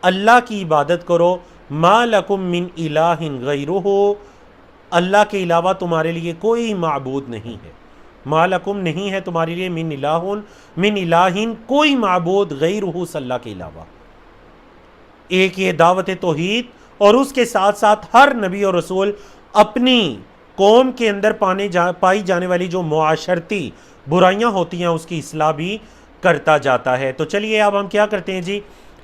اللہ کی عبادت کرو، ما لکم من الہ غیرہ، اللہ کے علاوہ تمہارے لیے کوئی معبود نہیں ہے، ما لکم نہیں ہے تمہارے لیے من الہ کوئی معبود غیرہ صلی اللہ کے علاوہ۔ ایک یہ دعوت توحید، اور اس کے ساتھ ساتھ ہر نبی اور رسول اپنی قوم کے اندر پائی جانے والی جو معاشرتی برائیاں ہوتی ہیں اس کی اصلاح بھی کرتا جاتا ہے۔ تو چلیے اب ہم کیا کرتے ہیں جی،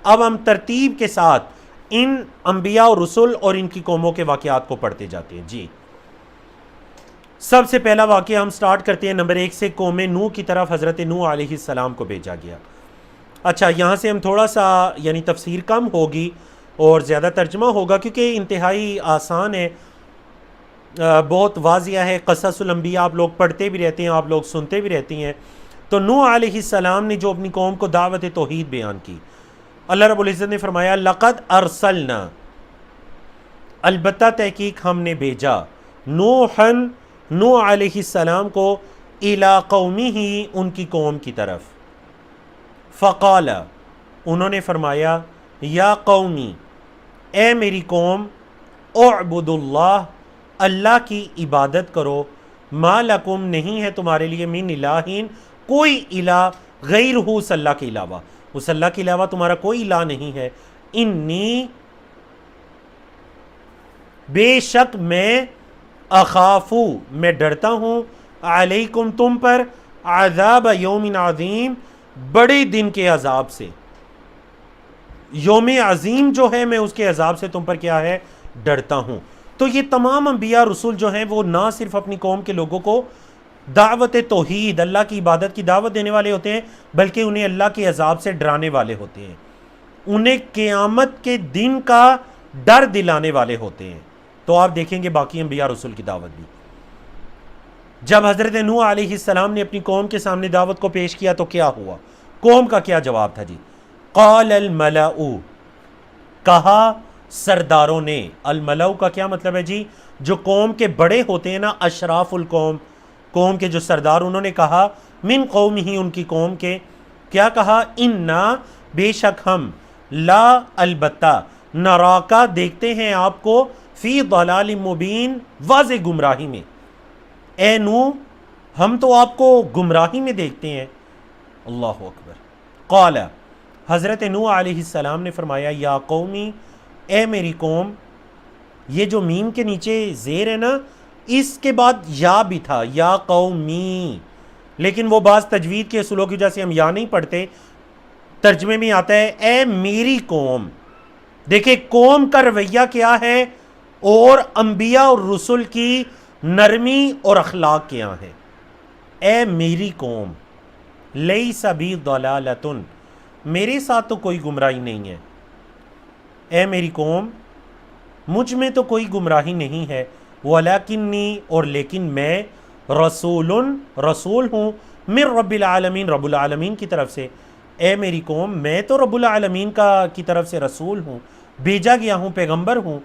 اب ہم ترتیب کے ساتھ ان انبیاء اور رسل اور ان کی قوموں کے واقعات کو پڑھتے جاتے ہیں۔ جی سب سے پہلا واقعہ ہم سٹارٹ کرتے ہیں نمبر 1 سے، قوم نوح کی طرف حضرت نوح علیہ السلام کو بھیجا گیا۔ اچھا یہاں سے ہم تھوڑا سا یعنی تفسیر کم ہوگی اور زیادہ ترجمہ ہوگا، کیونکہ انتہائی آسان ہے، بہت واضح ہے، قصص الانبیاء آپ لوگ پڑھتے بھی رہتے ہیں، آپ لوگ سنتے بھی رہتی ہیں۔ تو نوح علیہ السلام نے جو اپنی قوم کو دعوت توحید بیان کی، اللہ رب العزت نے فرمایا لقد ارسلنا، البتہ تحقیق ہم نے بھیجا، نوح علیہ السلام کو الی قومہ، ان کی قوم کی طرف، فقال، انہوں نے فرمایا، یا قومی، اے میری قوم، اعبدوا اللہ، اللہ کی عبادت کرو، ما لکم نہیں ہے تمہارے لیے من الہ کوئی الہ غیرہ صلی اللہ کے علاوہ، اس اللہ کے علاوہ تمہارا کوئی الہ نہیں ہے، انی بے شک میں، اخافو میں ڈرتا ہوں، علیکم تم پر، عذاب یوم عظیم بڑے دن کے عذاب سے، یوم عظیم جو ہے میں اس کے عذاب سے تم پر کیا ہے، ڈرتا ہوں۔ تو یہ تمام انبیاء رسول جو ہیں وہ نہ صرف اپنی قوم کے لوگوں کو دعوت توحید، اللہ کی عبادت کی دعوت دینے والے ہوتے ہیں، بلکہ انہیں اللہ کے عذاب سے ڈرانے والے ہوتے ہیں، انہیں قیامت کے دن کا ڈر دلانے والے ہوتے ہیں۔ تو آپ دیکھیں گے باقی انبیاء رسول کی دعوت بھی، جب حضرت نوح علیہ السلام نے اپنی قوم کے سامنے دعوت کو پیش کیا تو کیا ہوا، قوم کا کیا جواب تھا جی؟ قال الملأ، کہا سرداروں نے۔ الملأ کا کیا مطلب ہے جی؟ جو قوم کے بڑے ہوتے ہیں نا، اشراف القوم، قوم کے جو سردار، انہوں نے کہا من قوم ہی، ان کی قوم کے، کیا کہا؟ انا، بے شک ہم، لا البتہ، نراکا، دیکھتے ہیں آپ کو، فی ضلال مبین، واضح گمراہی میں۔ اے نوح، ہم تو آپ کو گمراہی میں دیکھتے ہیں۔ اللہ اکبر۔ قال، حضرت نوح علیہ السلام نے فرمایا، یا قومی، اے میری قوم۔ یہ جو میم کے نیچے زیر ہے نا، اس کے بعد یا بھی تھا، یا قومی، لیکن وہ بعض تجوید کے اصولوں کی وجہ سے ہم یا نہیں پڑھتے، ترجمے میں آتا ہے اے میری قوم۔ دیکھیں قوم کا رویہ کیا ہے اور انبیاء اور رسل کی نرمی اور اخلاق کیا ہے۔ اے میری قوم، لیس بی ضلالۃ، میرے ساتھ تو کوئی گمراہی نہیں ہے۔ اے میری قوم، مجھ میں تو کوئی گمراہی نہیں ہے، ولیکنی، اور لیکن میں، رسول ہوں، من رب العالمین، رب العالمین کی طرف سے۔ اے میری قوم، میں تو رب العالمین کی طرف سے رسول ہوں، بھیجا گیا ہوں، پیغمبر ہوں۔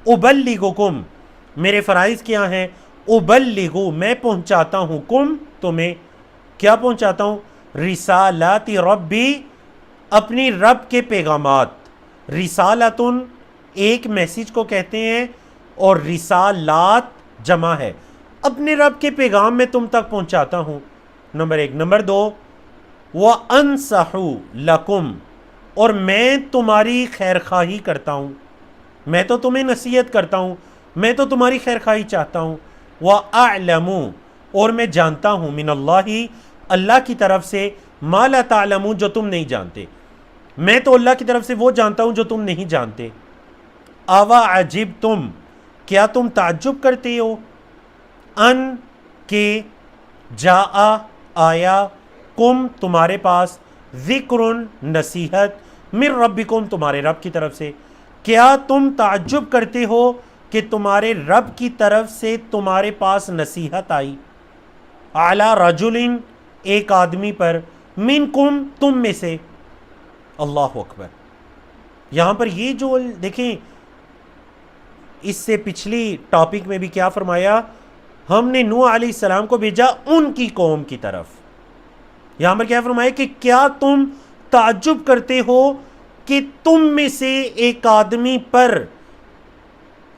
ابلغکم، میرے فرائض کیا ہیں؟ ابلغ، میں پہنچاتا ہوں، کم، تمہیں، کیا پہنچاتا ہوں؟ رسالات ربی، اپنی رب کے پیغامات۔ رسالتن ایک میسیج کو کہتے ہیں، اور رسالات جمع ہے، اپنے رب کے پیغام میں تم تک پہنچاتا ہوں، نمبر ایک۔ نمبر دو، وَأَنصَحُ لَكُمْ، اور میں تمہاری خیر خواہی کرتا ہوں، میں تو تمہیں نصیحت کرتا ہوں، میں تو تمہاری خیر خواہی چاہتا ہوں۔ وَأَعْلَمُ، اور میں جانتا ہوں، من اللہ، اللہ کی طرف سے، ما لا تعلمون، جو تم نہیں جانتے، میں تو اللہ کی طرف سے وہ جانتا ہوں جو تم نہیں جانتے۔ اَوَ عَجِبْتُمْ، کیا تم تعجب کرتے ہو، ان کے، جاء، آیا، کم، تمہارے پاس، ذکر، نصیحت، من ربکم، تمہارے رب کی طرف سے، کیا تم تعجب کرتے ہو کہ تمہارے رب کی طرف سے تمہارے پاس نصیحت آئی، علی رجل، ایک آدمی پر، منکم، تم میں سے۔ اللہ اکبر۔ یہاں پر یہ جو دیکھیں، اس سے پچھلی ٹاپک میں بھی کیا فرمایا؟ ہم نے نوح علیہ السلام کو بھیجا ان کی قوم کی طرف۔ یہاں پر کیا فرمایا کہ کیا تم تعجب کرتے ہو کہ تم میں سے ایک آدمی پر،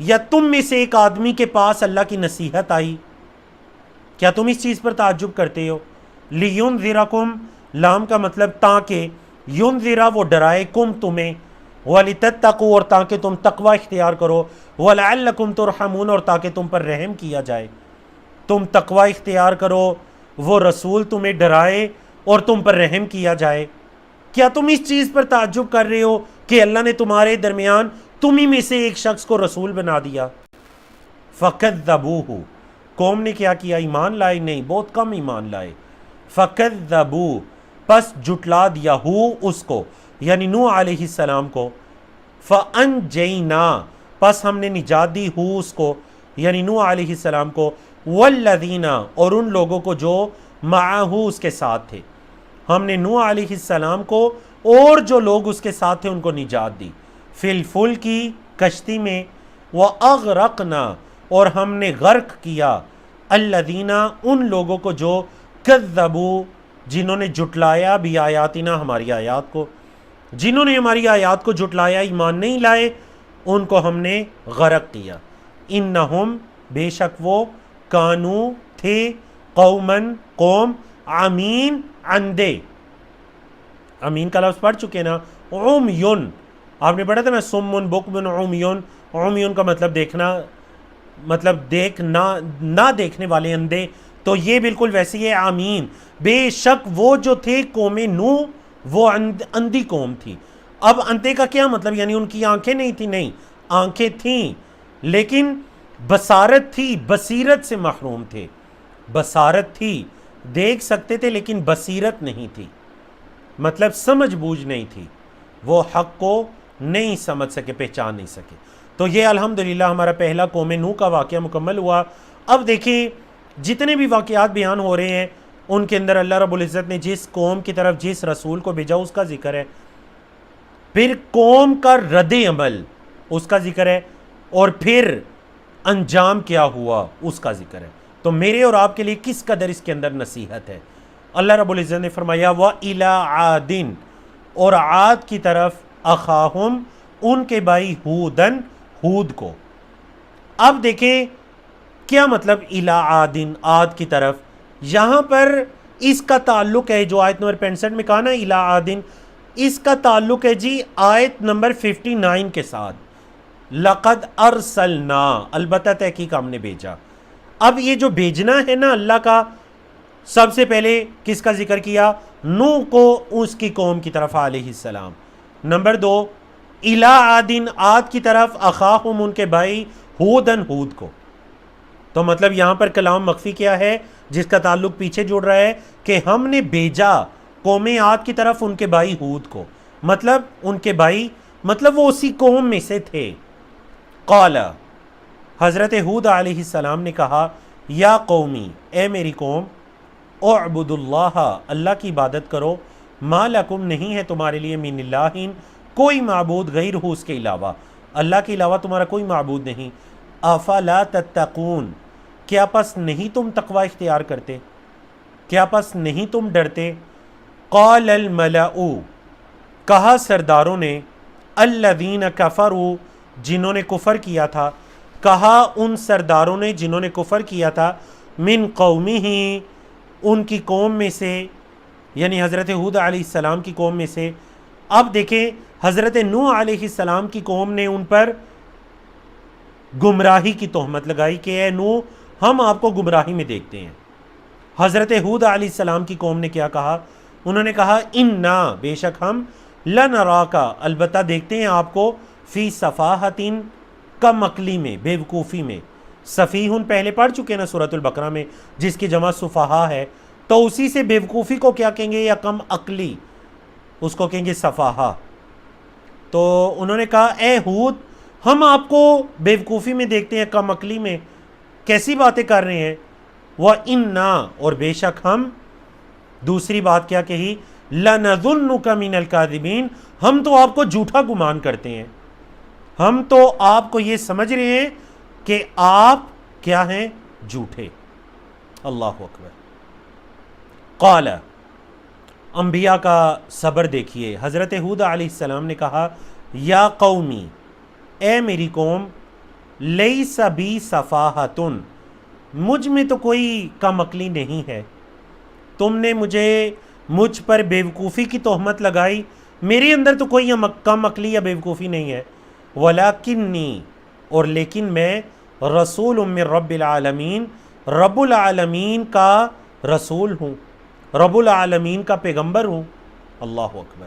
یا تم میں سے ایک آدمی کے پاس اللہ کی نصیحت آئی، کیا تم اس چیز پر تعجب کرتے ہو؟ لِيُنذِرَكُمْ، لام کا مطلب تاکہ، يُنذِرَ، وہ ڈرائے، کم، تمہیں، وَلِتَتَّقُوا، اور تاکہ تم تقوی اختیار کرو، وَلَعَلَّكُمْ تُرْحَمُونَ، اور تاکہ تم پر رحم کیا جائے، تم تقوی اختیار کرو، وہ رسول تمہیں ڈرائے اور تم پر رحم کیا جائے۔ کیا تم اس چیز پر تعجب کر رہے ہو کہ اللہ نے تمہارے درمیان تمہیں میں سے ایک شخص کو رسول بنا دیا؟ فَكَذَّبُوهُ، قوم نے کیا کیا؟ ایمان لائے نہیں، بہت کم ایمان لائے۔ فَكَذَّبُوا، پس جھٹلا دیا، ہو، اس کو، یعنی نوح علیہ السلام کو۔ فَأَنْجَيْنَا، پس ہم نے نجات دی، ہو، اس کو، یعنی نوح علیہ السلام کو، وَالَّذِينَ، اور ان لوگوں کو جو معاہو، اس کے ساتھ تھے۔ ہم نے نوح علیہ السلام کو اور جو لوگ اس کے ساتھ تھے ان کو نجات دی، فی الفلک، کی کشتی میں، وَأَغْرَقْنَا، اور ہم نے غرق کیا، الَّذِينَ، ان لوگوں کو جو کذبوا، جنہوں نے جھٹلایا، بھی آیاتنا، ہماری آیات کو، جنہوں نے ہماری آیات کو جھٹلایا، ایمان نہیں لائے، ان کو ہم نے غرق کیا۔ انہم، بے شک وہ، کانو، تھے، قومن، قوم، عمین، اندھے، امین کا لفظ پڑھ چکے نا، عمیون، آپ نے پڑھا تھا نا، سمن، بکمن، عمیون، عمیون کا مطلب دیکھنا، مطلب نہ دیکھنے والے، اندھے، تو یہ بالکل ویسے ہی ہے، آمین، بے شک وہ جو تھے قوم نوح، وہ اندھی قوم تھی۔ اب اندھے کا کیا مطلب؟ یعنی ان کی آنکھیں نہیں تھی، نہیں، آنکھیں تھیں لیکن بصارت تھی، بصیرت سے محروم تھے، بصارت تھی، دیکھ سکتے تھے لیکن بصیرت نہیں تھی، مطلب سمجھ بوجھ نہیں تھی، وہ حق کو نہیں سمجھ سکے، پہچان نہیں سکے۔ تو یہ الحمدللہ ہمارا پہلا قوم نوح کا واقعہ مکمل ہوا۔ اب دیکھیں جتنے بھی واقعات بیان ہو رہے ہیں ان کے اندر اللہ رب العزت نے جس قوم کی طرف جس رسول کو بھیجا اس کا ذکر ہے، پھر قوم کا رد عمل اس کا ذکر ہے، اور پھر انجام کیا ہوا اس کا ذکر ہے۔ تو میرے اور آپ کے لیے کس قدر اس کے اندر نصیحت ہے۔ اللہ رب العزت نے فرمایا وَإِلَىٰ عَادٍ، اور عاد کی طرف اخاہم ان کے بھائی ہودن ہود کو۔ اب دیکھیں کیا مطلب اِلَىٰ عَادٍ، عاد کی طرف، یہاں پر اس کا تعلق ہے جو آیت نمبر 65 میں کہا نا اِلَىٰ عَادٍ، اس کا تعلق ہے جی آیت نمبر 59 کے ساتھ، لَقَدْ أَرْسَلْنَا، البتہ تحقیق ہم نے بھیجا۔ اب یہ جو بھیجنا ہے نا اللہ کا، سب سے پہلے کس کا ذکر کیا؟ نوح کو اس کی قوم کی طرف علیہ السلام۔ نمبر 2 اِلَىٰ عَادٍ، عاد کی طرف اخاہم ان کے بھائی ہودن ہود کو۔ تو مطلب یہاں پر کلام مخفی کیا ہے جس کا تعلق پیچھے جڑ رہا ہے کہ ہم نے بھیجا قوم عاد کی طرف ان کے بھائی ہود کو، مطلب ان کے بھائی مطلب وہ اسی قوم میں سے تھے۔ قال، حضرت ہود علیہ السلام نے کہا یا قومی، اے میری قوم، اعبدوا اللہ، اللہ کی عبادت کرو، ما لکم، نہیں ہے تمہارے لیے، من الہ، کوئی معبود، غیر ہو، اس کے علاوہ، اللہ کے علاوہ تمہارا کوئی معبود نہیں، افلا تتقون، کیا پس نہیں تم تقوی اختیار کرتے، کیا پس نہیں تم ڈرتے؟ قال الملأ، کہا سرداروں نے، الذین کفروا، جنہوں نے کفر کیا تھا، کہا ان سرداروں نے جنہوں نے کفر کیا تھا، من قومہ، ان کی قوم میں سے، یعنی حضرت ہود علیہ السلام کی قوم میں سے۔ اب دیکھیں حضرت نوح علیہ السلام کی قوم نے ان پر گمراہی کی تہمت لگائی کہ اے نوح ہم آپ کو گمراہی میں دیکھتے ہیں۔ حضرت ہود علیہ السلام کی قوم نے کیا کہا؟ انہوں نے کہا انا، بے شک ہم، لنراکا، البتہ دیکھتے ہیں آپ کو، فی صفاحۃ، کم عقلی میں، بے وقوفی میں۔ سفیہن پہلے پڑھ چکے ہیں نا سورۃ البقرہ میں، جس کی جمع صفحا ہے، تو اسی سے بے وقوفی کو کیا کہیں گے، یا کم عقلی، اس کو کہیں گے صفحا۔ تو انہوں نے کہا اے ہود ہم آپ کو بے وقوفی میں دیکھتے ہیں، کم عقلی میں، کیسی باتیں کر رہے ہیں؟ وَإِنَّا، اور بے شک ہم، دوسری بات کیا کہی، لَنَظُنُّكَ مِنَ الْكَاذِبِينَ، ہم تو آپ کو جھوٹا گمان کرتے ہیں، ہم تو آپ کو یہ سمجھ رہے ہیں کہ آپ کیا ہیں، جھوٹے۔ اللہ اکبر۔ قال، انبیاء کا صبر دیکھیے، حضرت ہود علیہ السلام نے کہا یا قومی، اے میری قوم، لیس بی صفاحۃ، مجھ میں تو کوئی کم عقلی نہیں ہے، تم نے مجھ پر بے وقوفی کی تہمت لگائی، میرے اندر تو کوئی کم عقلی یا بے وقوفی نہیں ہے، ولیکنی، اور لیکن میں، رسول من رب العالمین، رب العالمین کا رسول ہوں، رب العالمین کا پیغمبر ہوں۔ اللہ اکبر۔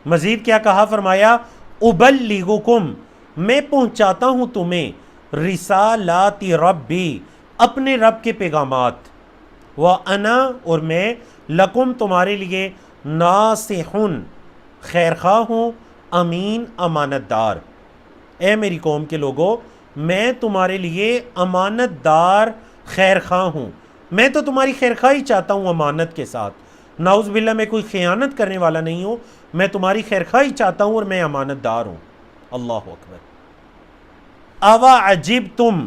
مزید کیا کہا، فرمایا ابلغکم، میں پہنچاتا ہوں تمہیں، رسالات ربی، اپنے رب کے پیغامات، وانا، اور میں، لکم، تمہارے لیے، ناصح، خیرخواہ ہوں، امین، امانت دار۔ اے میری قوم کے لوگوں، میں تمہارے لیے امانت دار، خیرخواہ ہوں، میں تو تمہاری خیرخواہی چاہتا ہوں امانت کے ساتھ، نعوذ باللہ میں کوئی خیانت کرنے والا نہیں ہوں، میں تمہاری خیرخواہی چاہتا ہوں اور میں امانت دار ہوں۔ اللہ اکبر۔ اوا عجبتم،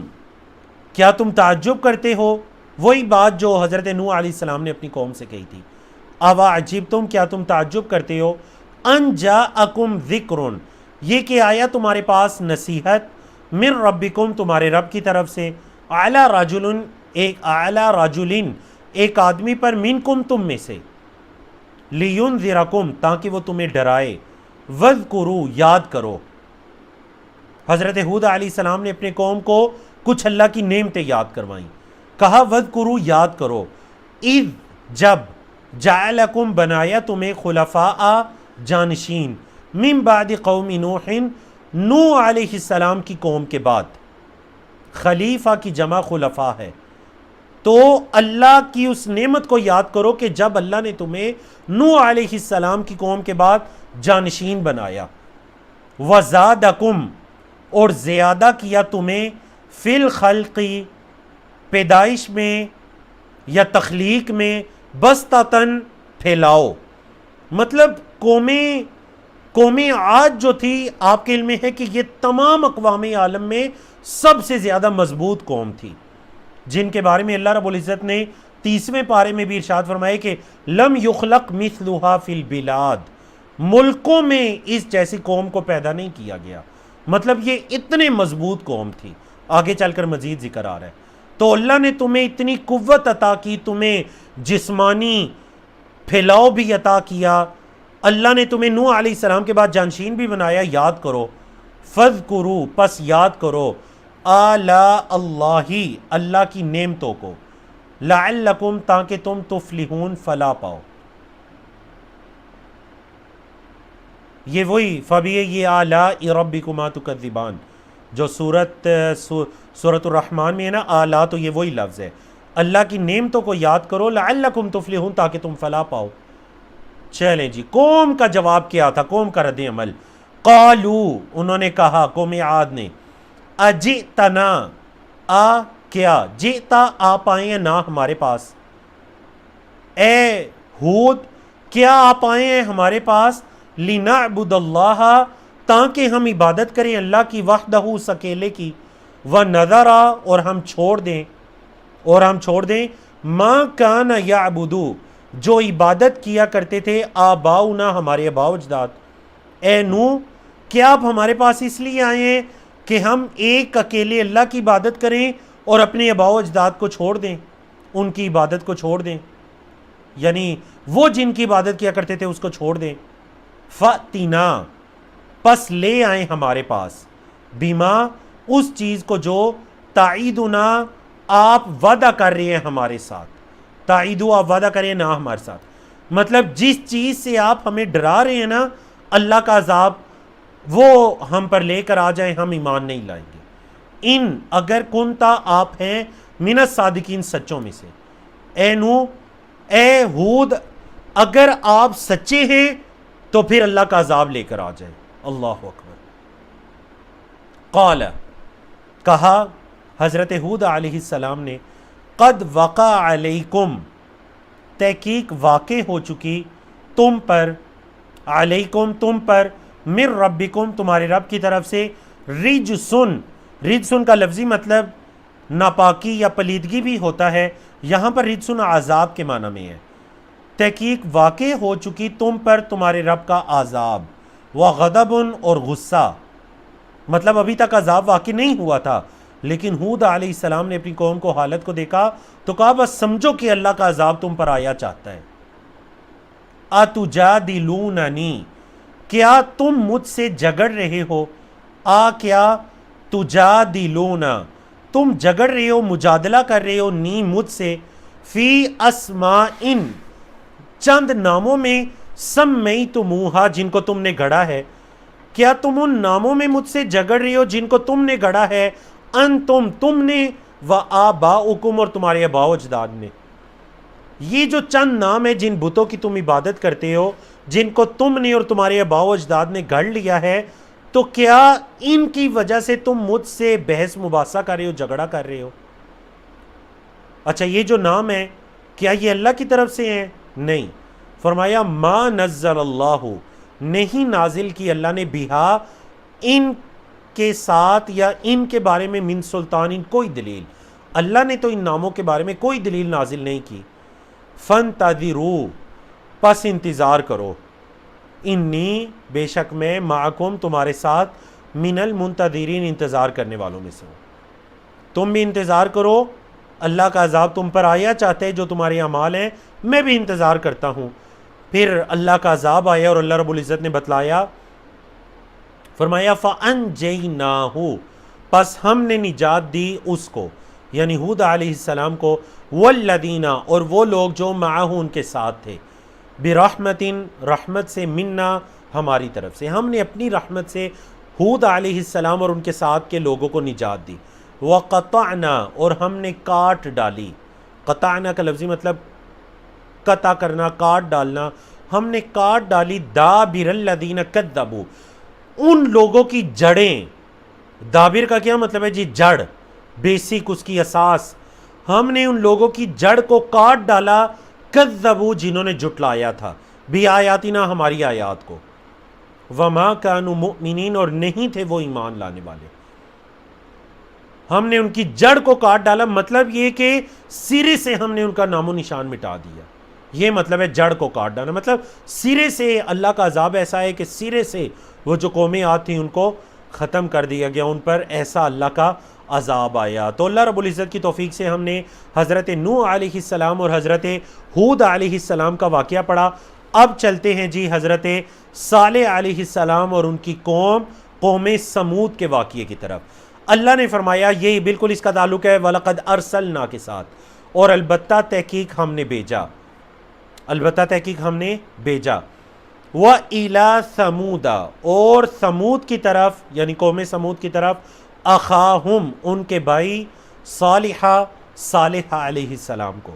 کیا تم تعجب کرتے ہو؟ وہی بات جو حضرت نوح علیہ السلام نے اپنی قوم سے کہی تھی، اوا عجبتم، کیا تم تعجب کرتے ہو، ان جاءکم ذکر، یہ کہ آیا تمہارے پاس نصیحت، من ربکم، تمہارے رب کی طرف سے، اعلی رجل، ایک آدمی پر، منکم، تم میں سے، لینذرکم، تاکہ وہ تمہیں ڈرائے، وذکروا، یاد کرو۔ حضرت ہود علیہ السلام نے اپنے قوم کو کچھ اللہ کی نعمتیں یاد کروائیں، کہا وذکروا، یاد کرو، اذ، جب، جعلکم، بنایا تمہیں، خلفاء، جانشین، من بعد قوم نوح، نوح علیہ السلام کی قوم کے بعد، خلیفہ کی جمع خلفاء ہے، تو اللہ کی اس نعمت کو یاد کرو کہ جب اللہ نے تمہیں نوح علیہ السلام کی قوم کے بعد جانشین بنایا، وزادکم اور زیادہ کیا تمہیں فی الخلقی پیدائش میں یا تخلیق میں بسطتاً پھیلاؤ. مطلب قومیں عاد جو تھی آپ کے علم میں ہے کہ یہ تمام اقوام عالم میں سب سے زیادہ مضبوط قوم تھی، جن کے بارے میں اللہ رب العزت نے 30ویں پارے میں بھی ارشاد فرمائے کہ لم یخلق مثلھا فی البلاد، ملکوں میں اس جیسی قوم کو پیدا نہیں کیا گیا. مطلب یہ اتنے مضبوط قوم تھی. آگے چل کر مزید ذکر آ رہا ہے. تو اللہ نے تمہیں اتنی قوت عطا کی، تمہیں جسمانی پھیلاؤ بھی عطا کیا. اللہ نے تمہیں نوح علیہ السلام کے بعد جانشین بھی بنایا. یاد کرو، فذکروا پس یاد کرو، آلاء اللہ اللہ کی نعمتوں کو، لعلکم تاکہ تم تفلحون فلاح پاؤ. یہ وہی فبأي آلاء ربکما تکذبان جو سورۃ الرحمن میں ہے نا، آلاء تو یہ وہی لفظ ہے. اللہ کی نعمتوں کو یاد کرو، لعلکم تفلحون تاکہ تم فلاح پاؤ. چلیں جی، قوم کا جواب کیا تھا، قوم کا رد عمل. قالو انہوں نے کہا، قوم عاد نے، اجئتنا کیا، جئتا آپ آئے ہیں نا ہمارے پاس، اے ہود کیا آپ آئے ہیں ہمارے پاس، لنعبد اللہ تاکہ ہم عبادت کریں اللہ کی، وحدہ اس اکیلے کی، ونذر اور ہم چھوڑ دیں ما کان یعبدو جو عبادت کیا کرتے تھے آباؤنا ہمارے آباء و اجداد. اے نوح کیا آپ ہمارے پاس اس لیے آئے ہیں کہ ہم ایک اکیلے اللہ کی عبادت کریں اور اپنے آباء و اجداد کو چھوڑ دیں، ان کی عبادت کو چھوڑ دیں، یعنی وہ جن کی عبادت کیا کرتے تھے اس کو چھوڑ دیں. فَأْتِنَا پس لے آئیں ہمارے پاس، بیما اس چیز کو جو تعیدنا آپ وعدہ کر رہے ہیں ہمارے ساتھ، تعیدو آپ وعدہ کر رہے ہیں نا ہمارے ساتھ، مطلب جس چیز سے آپ ہمیں ڈرا رہے ہیں نا اللہ کا عذاب، وہ ہم پر لے کر آ جائیں، ہم ایمان نہیں لائیں گے. ان اگر کنتا آپ ہیں من الصادقین سچوں میں سے. اے نوح اے ہود اگر آپ سچے ہیں تو پھر اللہ کا عذاب لے کر آ جائیں. اللہ اکبر. قال کہا حضرت ہود علیہ السلام نے، قد وقع علیکم تحقیق واقع ہو چکی تم پر، علیکم تم پر، من ربکم تمہارے رب کی طرف سے، رجسن کا لفظی مطلب ناپاکی یا پلیدگی بھی ہوتا ہے، یہاں پر رجسن عذاب کے معنی میں ہے. تحقیق واقع ہو چکی تم پر تمہارے رب کا عذاب، وغضب اور غصہ، مطلب ابھی تک عذاب واقع نہیں ہوا تھا، لیکن ہود علیہ السلام نے اپنی قوم کو حالت کو دیکھا تو کہا بس سمجھو کہ اللہ کا عذاب تم پر آیا چاہتا ہے. اتجادلوننی کیا تم مجھ سے جھگڑ رہے ہو، کیا تجادلون تم جھگڑ رہے ہو، مجادلہ کر رہے ہو، نی مجھ سے، فی اسماء چند ناموں میں، سمیتموہا جن کو تم نے گڑھا ہے. کیا تم ان ناموں میں مجھ سے جھگڑ رہے ہو جن کو تم نے گڑھا ہے، انتم تم نے، و آباؤکم اور تمہارے آباء و اجداد نے. یہ جو چند نام ہے جن بتوں کی تم عبادت کرتے ہو، جن کو تم نے اور تمہارے آباء و اجداد نے گھڑ لیا ہے، تو کیا ان کی وجہ سے تم مجھ سے بحث مباحثہ کر رہے ہو، جھگڑا کر رہے ہو؟ اچھا یہ جو نام ہے کیا یہ اللہ کی طرف سے ہیں؟ نہیں. فرمایا ما نزل اللہ نہیں نازل کی اللہ نے، بہا ان کے ساتھ یا ان کے بارے میں، من سلطان کوئی دلیل، اللہ نے تو ان ناموں کے بارے میں کوئی دلیل نازل نہیں کی. فانتظروا پس انتظار کرو، انی بے شک میں، معکم تمہارے ساتھ، من المنتظرین انتظار کرنے والوں میں سے ہوں. تم بھی انتظار کرو، اللہ کا عذاب تم پر آیا چاہتے ہیں جو تمہارے اعمال ہیں، میں بھی انتظار کرتا ہوں. پھر اللہ کا عذاب آیا اور اللہ رب العزت نے بتلایا، فرمایا فَأَنْجَيْنَاهُ پس ہم نے نجات دی اس کو، یعنی ہود علیہ السلام کو، وَالَّذِينَ اور وہ لوگ جو معاہ ان کے ساتھ تھے، بِرَحْمَةٍ رحمت سے، منا ہماری طرف سے، ہم نے اپنی رحمت سے ہود علیہ السلام اور ان کے ساتھ کے لوگوں کو نجات دی. وَقَطَعْنَا اور ہم نے کاٹ ڈالی، قطعنا کا لفظی مطلب قطع کرنا، کاٹ ڈالنا، ہم نے کاٹ ڈالی، دابر الذین کذبوا ان لوگوں کی جڑیں، دابر کا کیا مطلب ہے جی؟ جڑ، بیسک، اس کی اساس، ہم نے ان لوگوں کی جڑ کو کاٹ ڈالا، کذبوا، جنہوں نے جھٹلایا تھا، بھی آیاتنا، ہماری آیات کو، وما کانوا مؤمنین، اور نہیں تھے وہ ایمان لانے والے، ہم نے ان کی جڑ کو کاٹ ڈالا، مطلب یہ کہ سرے سے ہم نے ان کا نام و نشان مٹا دیا، یہ مطلب ہے جڑ کو کاٹ ڈالا، مطلب سرے سے اللہ کا عذاب ایسا ہے کہ سرے سے وہ جو قومیں عاد تھیں ان کو ختم کر دیا گیا، ان پر ایسا اللہ کا عذاب آیا۔ تو اللہ رب العزت کی توفیق سے ہم نے حضرت نوح علیہ السلام اور حضرت ہود علیہ السلام کا واقعہ پڑھا۔ اب چلتے ہیں جی حضرت صالح علیہ السلام اور ان کی قوم سمود کے واقعے کی طرف۔ اللہ نے فرمایا، یہی بالکل اس کا تعلق ہے وَلَقَدْ أَرْسَلْنَا کے ساتھ، اور البتہ تحقیق ہم نے بھیجا، البتہ تحقیق ہم نے بھیجا، وَإِلَى ثَمُودَ، اور سمود کی طرف، یعنی قوم سمود کی طرف، اخاہم، ان کے بھائی، صالح علیہ السلام کو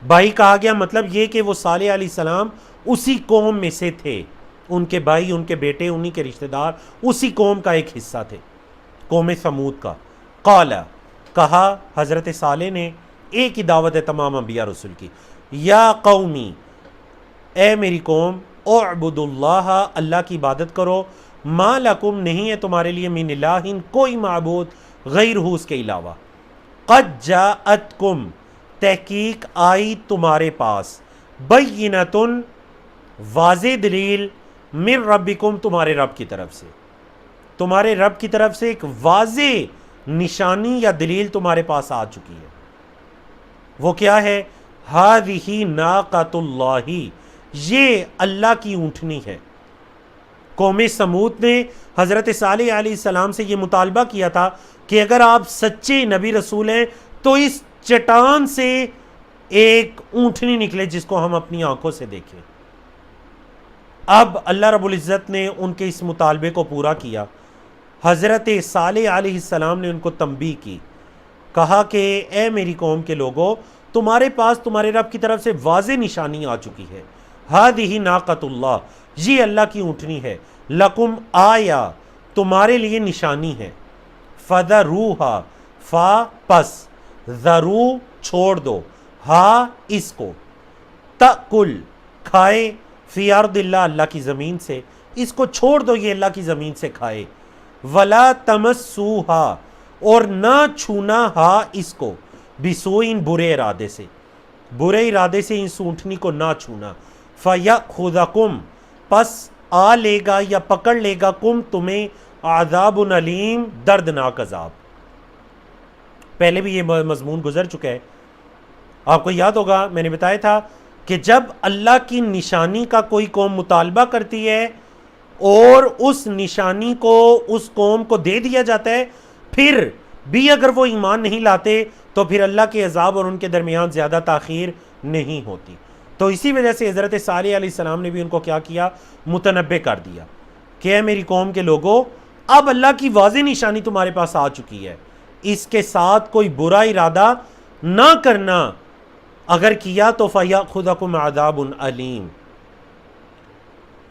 بھائی کہا گیا، مطلب یہ کہ وہ صالح علیہ السلام اسی قوم میں سے تھے، ان کے بھائی، ان کے بیٹے، انہی کے رشتہ دار اسی قوم کا ایک حصہ تھے، قوم سمود کا۔ قال، کہا حضرت صالح نے، ایک ہی دعوت ہے تمام انبیاء رسول کی، یا قومی، اے میری قوم، اعبدوا اللہ، اللہ کی عبادت کرو، ما لکم، نہیں ہے تمہارے لیے، من الہ، کوئی معبود، غیرہ، اس کے علاوہ، قد جاءتکم، تحقیق آئی تمہارے پاس، بینۃ، واضح دلیل، من ربکم، تمہارے رب کی طرف سے، تمہارے رب کی طرف سے ایک واضح نشانی یا دلیل تمہارے پاس آ چکی ہے۔ وہ کیا ہے؟ ہذہ ناقۃ اللہ، یہ اللہ کی اونٹنی ہے۔ قوم سمود نے حضرت صالح علیہ السلام سے یہ مطالبہ کیا تھا کہ اگر آپ سچے نبی رسول ہیں تو اس چٹان سے ایک اونٹنی نکلے جس کو ہم اپنی آنکھوں سے دیکھیں۔ اب اللہ رب العزت نے ان کے اس مطالبے کو پورا کیا۔ حضرت صالح علیہ السلام نے ان کو تنبیہ کی، کہا کہ اے میری قوم کے لوگوں، تمہارے پاس تمہارے رب کی طرف سے واضح نشانی آ چکی ہے، ہذہ ناقۃ اللہ، یہ اللہ کی اونٹنی ہے، لکم، آیا، تمہارے لیے نشانی ہے، فذروہا، فا پس، ذرو، چھوڑ دو، ہا، اس کو، تأکل، کھائے، فی ارض اللہ، اللہ کی زمین سے، اس کو چھوڑ دو، یہ اللہ کی زمین سے کھائے، ولا تمسوہا، اور نہ چھونا ہا، اس کو، بسوء، برے ارادے سے، برے ارادے سے اس اونٹنی کو نہ چھونا، فیأخذکم، پس آ لے گا یا پکڑ لے گا، کم، تمہیں، عذاب علیم، دردناک عذاب۔ پہلے بھی یہ مضمون گزر چکا ہے، آپ کو یاد ہوگا، میں نے بتایا تھا کہ جب اللہ کی نشانی کا کوئی قوم مطالبہ کرتی ہے اور اس نشانی کو اس قوم کو دے دیا جاتا ہے، پھر بھی اگر وہ ایمان نہیں لاتے تو پھر اللہ کے عذاب اور ان کے درمیان زیادہ تاخیر نہیں ہوتی۔ تو اسی وجہ سے حضرت صالح علیہ السلام نے بھی ان کو کیا کیا؟ متنبہ کر دیا کہ اے میری قوم کے لوگوں، اب اللہ کی واضح نشانی تمہارے پاس آ چکی ہے، اس کے ساتھ کوئی برا ارادہ نہ کرنا، اگر کیا تو فَيَأْخُذَكُمْ عَذَابٌ عَلِيمٌ۔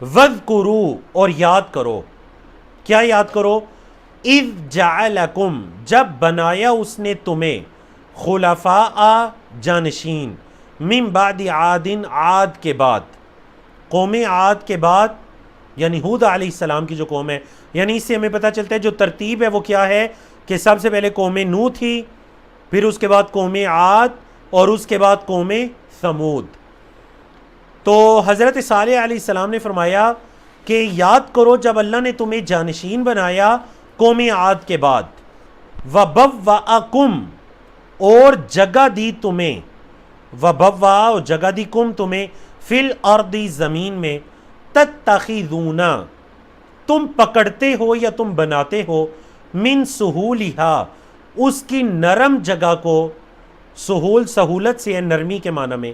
وَاذْكُرُوا، اور یاد کرو، کیا یاد کرو؟ اِذْ جَعَلَكُمْ، جب بنایا اس نے تمہیں، خلفاء، جانشین، من بعد عاد، عاد کے بعد، قوم عاد کے بعد، یعنی ہود علیہ السلام کی جو قوم ہے، یعنی اس سے ہمیں پتہ چلتا ہے جو ترتیب ہے وہ کیا ہے کہ سب سے پہلے قوم نوح تھی، پھر اس کے بعد قوم عاد، اور اس کے بعد قوم سمود۔ تو حضرت صالح علیہ السلام نے فرمایا کہ یاد کرو جب اللہ نے تمہیں جانشین بنایا قوم عاد کے بعد، وَبَوَّأَكُمْ، اور جگہ دی تمہیں، وَبَوَّأَ، اور جگہ دی کم تمہیں، فِي الْأَرْضِ، زمین میں، تَتَّخِذُونَ، تم پکڑتے ہو یا تم بناتے ہو، من سہولِہَا، اس کی نرم جگہ کو، سہول سہولت سے ہے، نرمی کے معنی میں،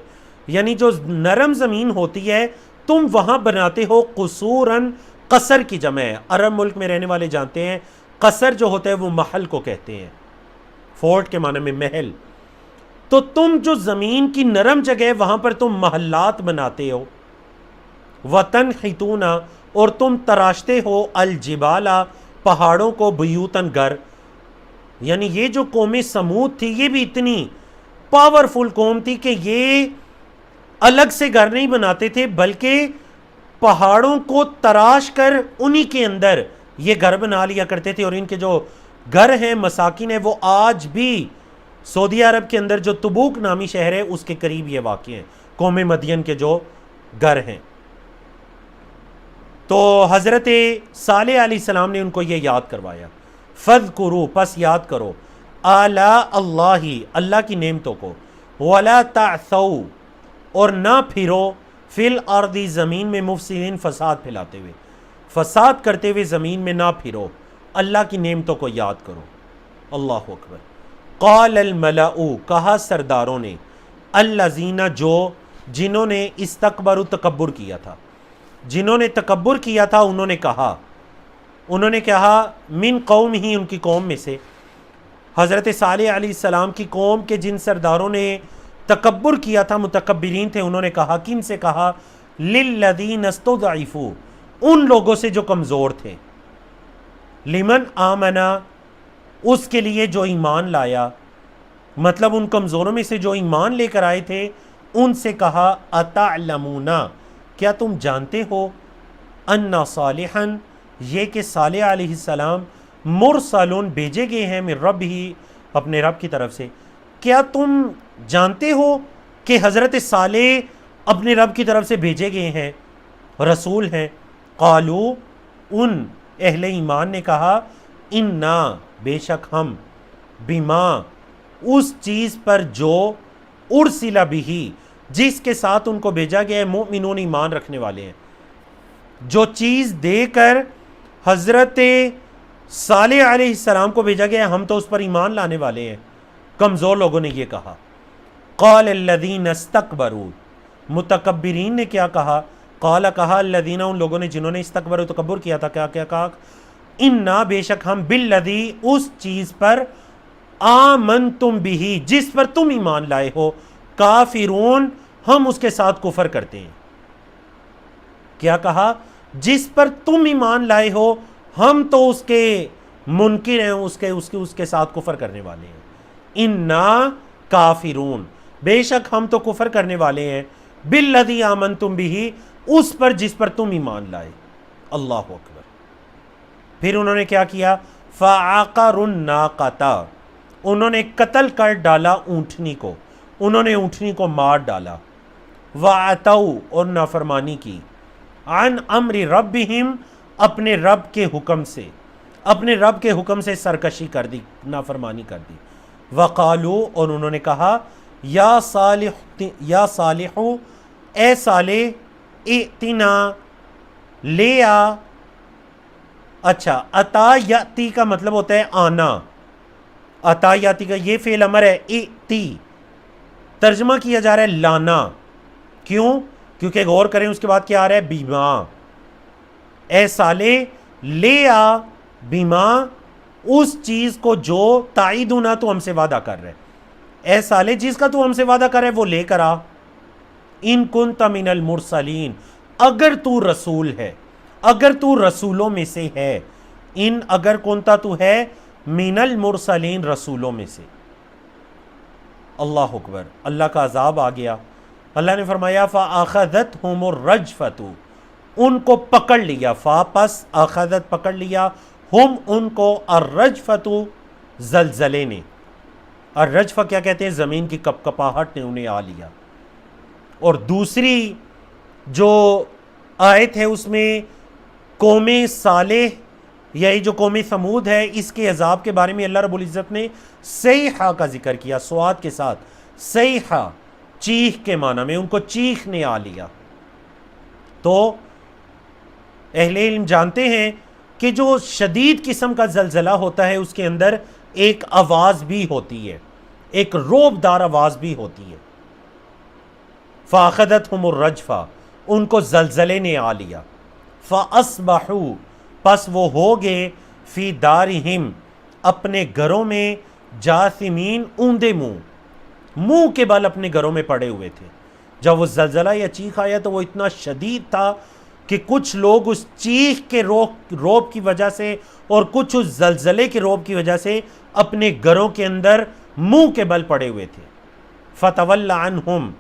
یعنی جو نرم زمین ہوتی ہے تم وہاں بناتے ہو، قصوراً، قصر کی جمع ہے، عرب ملک میں رہنے والے جانتے ہیں قصر جو ہوتا ہے وہ محل کو کہتے ہیں، فورٹ کے معنی میں محل، تو تم جو زمین کی نرم جگہ ہے وہاں پر تم محلات بناتے ہو، وَتَنْحِتُونَ، اور تم تراشتے ہو الجبالا پہاڑوں کو بیوتن گھر. یعنی یہ جو قوم سمود تھی یہ بھی اتنی پاورفل قوم تھی کہ یہ الگ سے گھر نہیں بناتے تھے بلکہ پہاڑوں کو تراش کر انہی کے اندر یہ گھر بنا لیا کرتے تھے. اور ان کے جو گھر ہیں مساکن ہیں وہ آج بھی سعودی عرب کے اندر جو تبوک نامی شہر ہے اس کے قریب یہ واقع ہیں قوم مدین کے جو گھر ہیں. تو حضرت صالح علیہ السلام نے ان کو یہ یاد کروایا. فَاذْكُرُوا پس یاد کرو آلاء اللہ اللہ کی نعمتوں کو وَلَا تَعْثَوْا اور نہ پھرو فی الارض زمین میں مفسدین فساد پھیلاتے ہوئے فساد کرتے ہوئے زمین میں نہ پھرو اللہ کی نعمتوں کو یاد کرو. اللہ اکبر. قال الملأ کہا سرداروں نے الذین جنہوں نے استکبروا تکبر کیا تھا جنہوں نے تکبر کیا تھا انہوں نے کہا من قوم ہی ان کی قوم میں سے حضرت صالح علیہ السلام کی قوم کے جن سرداروں نے تکبر کیا تھا متکبرین تھے انہوں نے کہا کن سے کہا للذین استضعفوا ان لوگوں سے جو کمزور تھے لمن آمنا اس کے لیے جو ایمان لایا مطلب ان کمزوروں میں سے جو ایمان لے کر آئے تھے ان سے کہا اتعلمون کیا تم جانتے ہو ان صالحا یہ کہ صالح علیہ السلام مرسلون بھیجے گئے ہیں من رب ہی اپنے رب کی طرف سے. کیا تم جانتے ہو کہ حضرت صالح اپنے رب کی طرف سے بھیجے گئے ہیں رسول ہیں. قالو ان اہل ایمان نے کہا انا بے شک ہم بما اس چیز پر جو ارسل بھی جس کے ساتھ ان کو بھیجا گیا ہے مؤمنون ایمان رکھنے والے ہیں. جو چیز دے کر حضرت صالح علیہ السلام کو بھیجا گیا ہے ہم تو اس پر ایمان لانے والے ہیں. کمزور لوگوں نے یہ کہا. قال الذین استکبروا متکبرین نے کیا کہا کہا الذین ان لوگوں نے جنہوں نے استکبروا تکبر کیا تھا کیا کہا انا بے شک ہم بالذی اس چیز پر آمنتم بھی جس پر تم ایمان لائے ہو کافرون ہم اس کے ساتھ کفر کرتے ہیں. کیا کہا جس پر تم ایمان لائے ہو ہم تو اس کے منکر ہیں اس کے ساتھ کفر کرنے والے ہیں. انا کافرون بے شک ہم تو کفر کرنے والے ہیں بالذی آمنتم بھی اس پر جس پر تم ایمان لائے. اللہ اکبر. پھر انہوں نے کیا کیا فَعَقَرُوا النَّاقَةَ انہوں نے قتل کر ڈالا اونٹنی کو انہوں نے اونٹنی کو مار ڈالا. وَعَتَوْا اور نافرمانی کی عن امر ربہم اپنے رب کے حکم سے سرکشی کر دی نافرمانی کر دی. وقالو اور انہوں نے کہا یا صالح اے صالح ائتنا لے آ. اچھا اتا یاتی کا مطلب ہوتا ہے آنا. اتا یاتی کا یہ فعل امر ہے. ائتی ترجمہ کیا جا رہا ہے لانا. کیوں؟ کیونکہ غور کریں اس کے بعد کیا آ رہا ہے بیما. اے صالح لے آ بیما اس چیز کو جو تعیدنا تو ہم سے وعدہ کر رہے. اے صالح جس کا تو ہم سے وعدہ کر رہے وہ لے کر آ. ان کنت من المرسلین اگر تو رسول ہے اگر تو رسولوں میں سے ہے. ان اگر کنتا تو ہے من المرسلین رسولوں میں سے. اللہ اکبر. اللہ کا عذاب آ گیا. اللہ نے فرمایا فَأَخَذَتْهُمُ الرَّجْفَةُ ان کو پکڑ لیا. فا پس اخذت پکڑ لیا ہم ان کو الرجفۃ زلزلے نے. الرجفہ کیا کہتے ہیں زمین کی کپکپاہٹ نے انہیں آ لیا. اور دوسری جو آیت ہے اس میں قوم صالح یہی جو قوم ثمود ہے اس کے عذاب کے بارے میں اللہ رب العزت نے صیحہ کا ذکر کیا سواد کے ساتھ. صیحہ چیخ کے معنی میں ان کو چیخ نے آ لیا. تو اہل علم جانتے ہیں کہ جو شدید قسم کا زلزلہ ہوتا ہے اس کے اندر ایک آواز بھی ہوتی ہے ایک روب دار آواز بھی ہوتی ہے. فَأَخَذَتْهُمُ الرَّجْفَةُ ان کو زلزلے نے آ لیا. فَأَصْبَحُوا پس وہ ہو گئے فی دارہم اپنے گھروں میں جاثمین اوندے منہ کے بل اپنے گھروں میں پڑے ہوئے تھے. جب وہ زلزلہ یا چیخ آیا تو وہ اتنا شدید تھا کہ کچھ لوگ اس چیخ کے روب کی وجہ سے اور کچھ اس زلزلے کے روب کی وجہ سے اپنے گھروں کے اندر منہ کے بل پڑے ہوئے تھے. فتول عنہم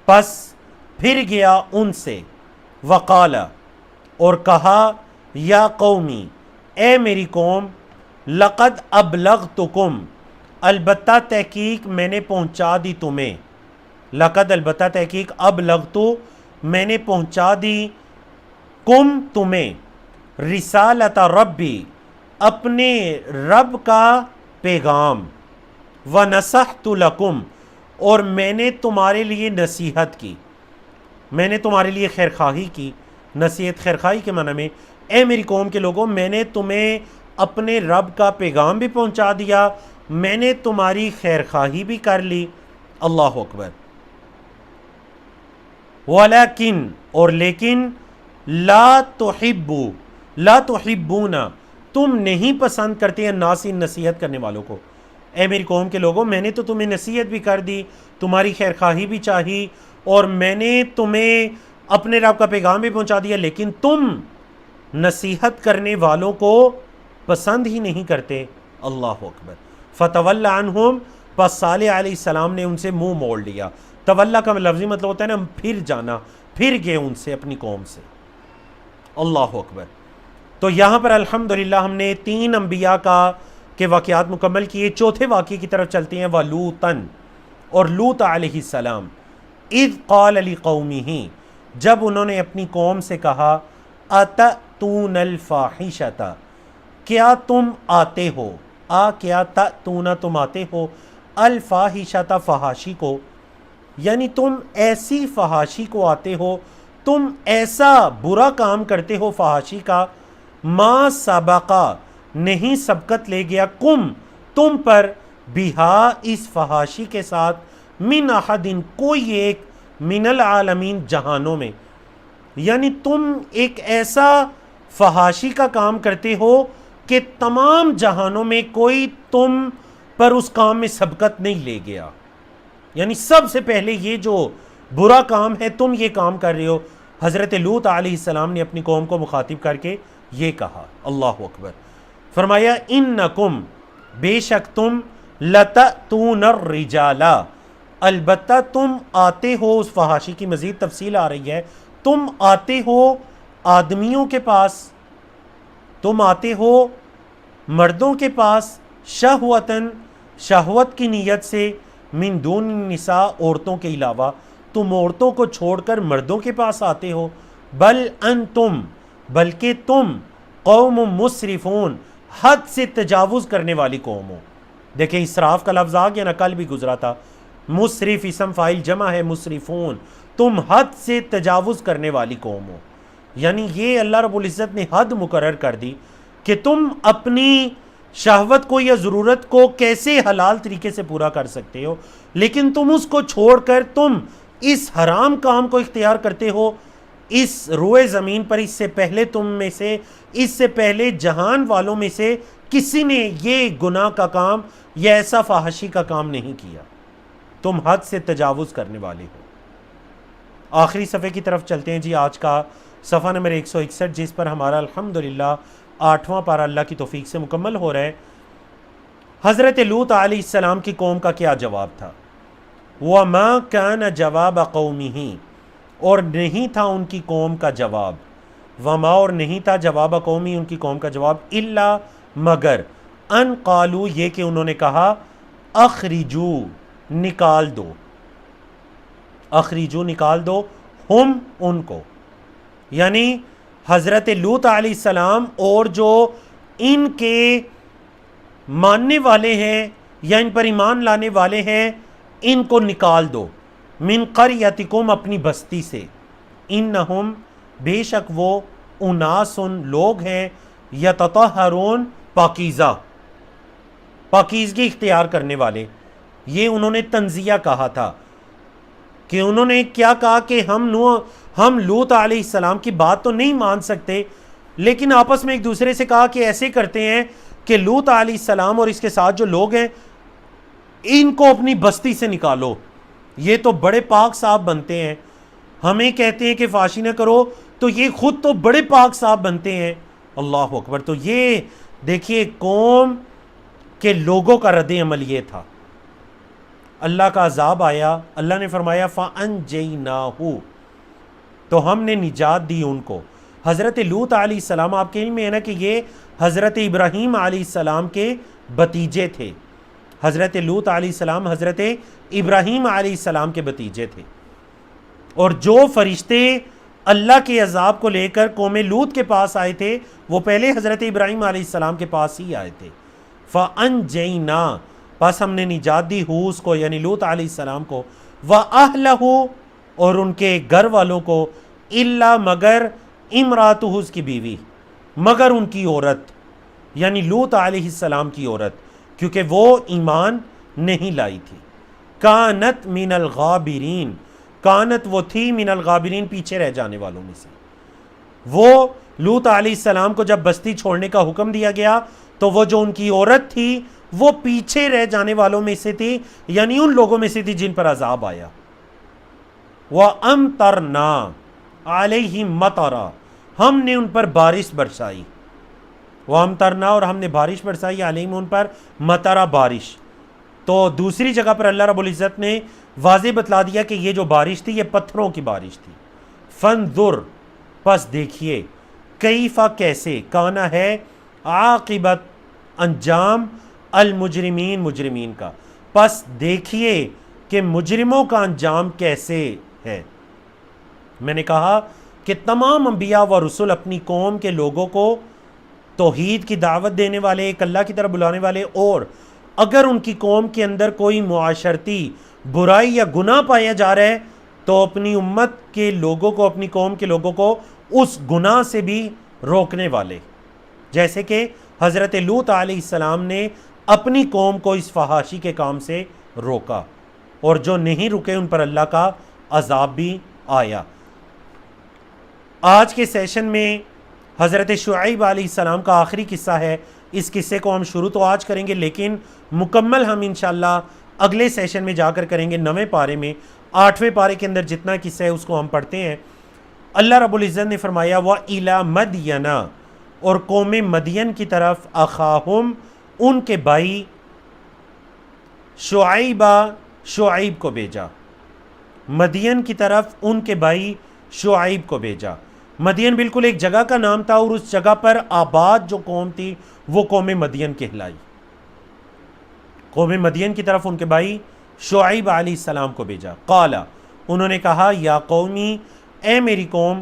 پس پھر گیا ان سے. وقال اور کہا یا قومی اے میری قوم لقد ابلغتکم البتہ تحقیق میں نے پہنچا دی تمہیں. لقد البتہ تحقیق ابلغتو میں نے پہنچا دی کم تمہیں رسالت ربی اپنے رب کا پیغام. ونصحت لکم اور میں نے تمہارے لیے نصیحت کی, میں نے تمہارے لیے خیرخواہی کی. نصیحت خیرخواہی کے معنی میں اے میری قوم کے لوگوں میں نے تمہیں اپنے رب کا پیغام بھی پہنچا دیا, میں نے تمہاری خیرخواہی بھی کر لی. اللہ اکبر. ولیکن اور لیکن لا تحبون تم نہیں پسند کرتے الناس نصیحت کرنے والوں کو. اے میری قوم کے لوگوں میں نے تو تمہیں نصیحت بھی کر دی, تمہاری خیرخواہی بھی چاہی اور میں نے تمہیں اپنے رب کا پیغام بھی پہنچا دیا, لیکن تم نصیحت کرنے والوں کو پسند ہی نہیں کرتے. اللہ اکبر. فتول عنہم پس صالح علیہ السلام نے ان سے منہ موڑ لیا. تولا کا لفظی مطلب ہوتا ہے نا پھر جانا, پھر گئے ان سے اپنی قوم سے. اللہ اکبر. تو یہاں پر الحمدللہ ہم نے 3 انبیاء کے واقعات مکمل کیے. چوتھے واقعے کی طرف چلتے ہیں. وَلُوطًا اور لوط علیہ السلام. اذ قال لقومہ جب انہوں نے اپنی قوم سے کہا اتأتون الفاحشۃ کیا تم آتے ہو, کیا تأتون تم آتے ہو, الفاحشۃ فحاشی کو, یعنی تم ایسی فحاشی کو آتے ہو, تم ایسا برا کام کرتے ہو فحاشی کا, ما سبقا نہیں سبقت لے گیا تم پر بہا اس فحاشی کے ساتھ, من احد کوئی ایک, من العالمین جہانوں میں. یعنی تم ایک ایسا فحاشی کا کام کرتے ہو کہ تمام جہانوں میں کوئی تم پر اس کام میں سبقت نہیں لے گیا. یعنی سب سے پہلے یہ جو برا کام ہے تم یہ کام کر رہے ہو. حضرت لوط علیہ السلام نے اپنی قوم کو مخاطب کر کے یہ کہا. اللہ اکبر. فرمایا انکم بے شک تم لتأتون الرجال البتہ تم آتے ہو, اس فحاشی کی مزید تفصیل آ رہی ہے, تم آتے ہو آدمیوں کے پاس, تم آتے ہو مردوں کے پاس, شہوتاً شہوت کی نیت سے, من دون النساء عورتوں کے علاوہ, تم عورتوں کو چھوڑ کر مردوں کے پاس آتے ہو. بل انتم بلکہ تم قوم مسرفون حد سے تجاوز کرنے والی قوم ہو. دیکھیں اسراف کا لفظ آ گیا نا, کل بھی گزرا تھا. مسرف اسم فاعل جمع ہے مسرفون, تم حد سے تجاوز کرنے والی قوم ہو. یعنی یہ اللہ رب العزت نے حد مقرر کر دی کہ تم اپنی شہوت کو یا ضرورت کو کیسے حلال طریقے سے پورا کر سکتے ہو, لیکن تم اس کو چھوڑ کر تم اس حرام کام کو اختیار کرتے ہو. اس روئے زمین پر اس سے پہلے تم میں سے, اس سے پہلے جہان والوں میں سے کسی نے یہ گناہ کا کام یا ایسا فحاشی کا کام نہیں کیا. تم حد سے تجاوز کرنے والے ہو. آخری صفحے کی طرف چلتے ہیں جی. آج کا صفحہ نمبر 161 جس پر ہمارا الحمدللہ 8واں پارہ اللہ کی توفیق سے مکمل ہو رہا ہے. حضرت لوط علیہ السلام کی قوم کا کیا جواب تھا؟ وَمَا كَانَ جَوَابَ قَوْمِهِ اور نہیں تھا ان کی قوم کا جواب. وما اور نہیں تھا جواب قومی ان کی قوم کا جواب, الا مگر, ان قالو یہ کہ انہوں نے کہا, اخرجو نکال دو, اخرجو نکال دو, ہم ان کو, یعنی حضرت لوط علیہ السلام اور جو ان کے ماننے والے ہیں یا ان پر ایمان لانے والے ہیں ان کو نکال دو. من قریتکم اپنی بستی سے, انہم بے شک وہ, اناسن لوگ ہیں, یتطہرون پاکیزہ, پاکیزگی اختیار کرنے والے. یہ انہوں نے تنزیہ کہا تھا کہ انہوں نے کیا کہا کہ ہم لوط علیہ السلام کی بات تو نہیں مان سکتے, لیکن آپس میں ایک دوسرے سے کہا کہ ایسے کرتے ہیں کہ لوط علیہ السلام اور اس کے ساتھ جو لوگ ہیں ان کو اپنی بستی سے نکالو, یہ تو بڑے پاک صاحب بنتے ہیں. ہمیں کہتے ہیں کہ فحاشی نہ کرو تو یہ خود تو بڑے پاک صاحب بنتے ہیں. اللہ اکبر. تو یہ دیکھیے قوم کے لوگوں کا رد عمل یہ تھا. اللہ کا عذاب آیا, اللہ نے فرمایا فَأَنْجَيْنَاهُ, تو ہم نے نجات دی ان کو. حضرت لوط علیہ السلام, آپ کے علم میں ہے نا کہ یہ حضرت ابراہیم علیہ السلام کے بھتیجے تھے. حضرت لوط علیہ السلام حضرت ابراہیم علیہ السلام کے بھتیجے تھے, اور جو فرشتے اللہ کے عذاب کو لے کر قوم لوط کے پاس آئے تھے وہ پہلے حضرت ابراہیم علیہ السلام کے پاس ہی آئے تھے. فَأَنْجَيْنَا, بس ہم نے نجات دی ہوس کو یعنی لوط علیہ السلام کو, وَأَهْلَهُ, اور ان کے گھر والوں کو, إِلَّا, مگر, امراتہ, اس کی بیوی, مگر ان کی عورت یعنی لوط علیہ السلام کی عورت, کیونکہ وہ ایمان نہیں لائی تھی. کانت من الغابرین, کانت وہ تھی من الغابرین, پیچھے رہ جانے والوں میں سے. وہ لوط علیہ السلام کو جب بستی چھوڑنے کا حکم دیا گیا تو وہ جو ان کی عورت تھی وہ پیچھے رہ جانے والوں میں سے تھی, یعنی ان لوگوں میں سے تھی جن پر عذاب آیا. وَأَمْطَرْنَا عَلَيْهِمْ مَطَرًا, ہم نے ان پر بارش برسائی. وَأَمْطَرْنَا, اور ہم نے بارش برسائی, عَلَيْهِمْ, ان پر, مطرا, بارش. تو دوسری جگہ پر اللہ رب العزت نے واضح بتلا دیا کہ یہ جو بارش تھی یہ پتھروں کی بارش تھی. فَانْظُرْ, پس دیکھیے, کیفا, کیسے, کانا ہے, عاقبت, انجام, المجرمین, مجرمین کا, پس دیکھیے کہ مجرموں کا انجام کیسے ہے. میں نے کہا کہ تمام انبیاء و رسول اپنی قوم کے لوگوں کو توحید کی دعوت دینے والے, ایک اللہ کی طرف بلانے والے, اور اگر ان کی قوم کے اندر کوئی معاشرتی برائی یا گناہ پایا جا رہا ہے تو اپنی امت کے لوگوں کو, اپنی قوم کے لوگوں کو اس گناہ سے بھی روکنے والے. جیسے کہ حضرت لوط علیہ السلام نے اپنی قوم کو اس فحاشی کے کام سے روکا, اور جو نہیں رکے ان پر اللہ کا عذاب بھی آیا. آج کے سیشن میں حضرت شعیب علیہ السلام کا آخری قصہ ہے. اس قصے کو ہم شروع تو آج کریں گے لیکن مکمل ہم انشاءاللہ اگلے سیشن میں جا کر کریں گے. 9ویں پارے میں, 8ویں پارے کے اندر جتنا قصہ ہے اس کو ہم پڑھتے ہیں. اللہ رب العزت نے فرمایا وَإِلَى مَدْيَنَا, اور قوم مدین کی طرف, اخاہم, ان کے بھائی, شعیبہ, شعیب کو بھیجا. مدین کی طرف ان کے بھائی شعیب کو بھیجا. مدین بالکل ایک جگہ کا نام تھا, اور اس جگہ پر آباد جو قوم تھی وہ قوم مدین کہلائی. قوم مدین کی طرف ان کے بھائی شعیب علیہ السلام کو بھیجا. قال, انہوں نے کہا, یا قومی, اے میری قوم,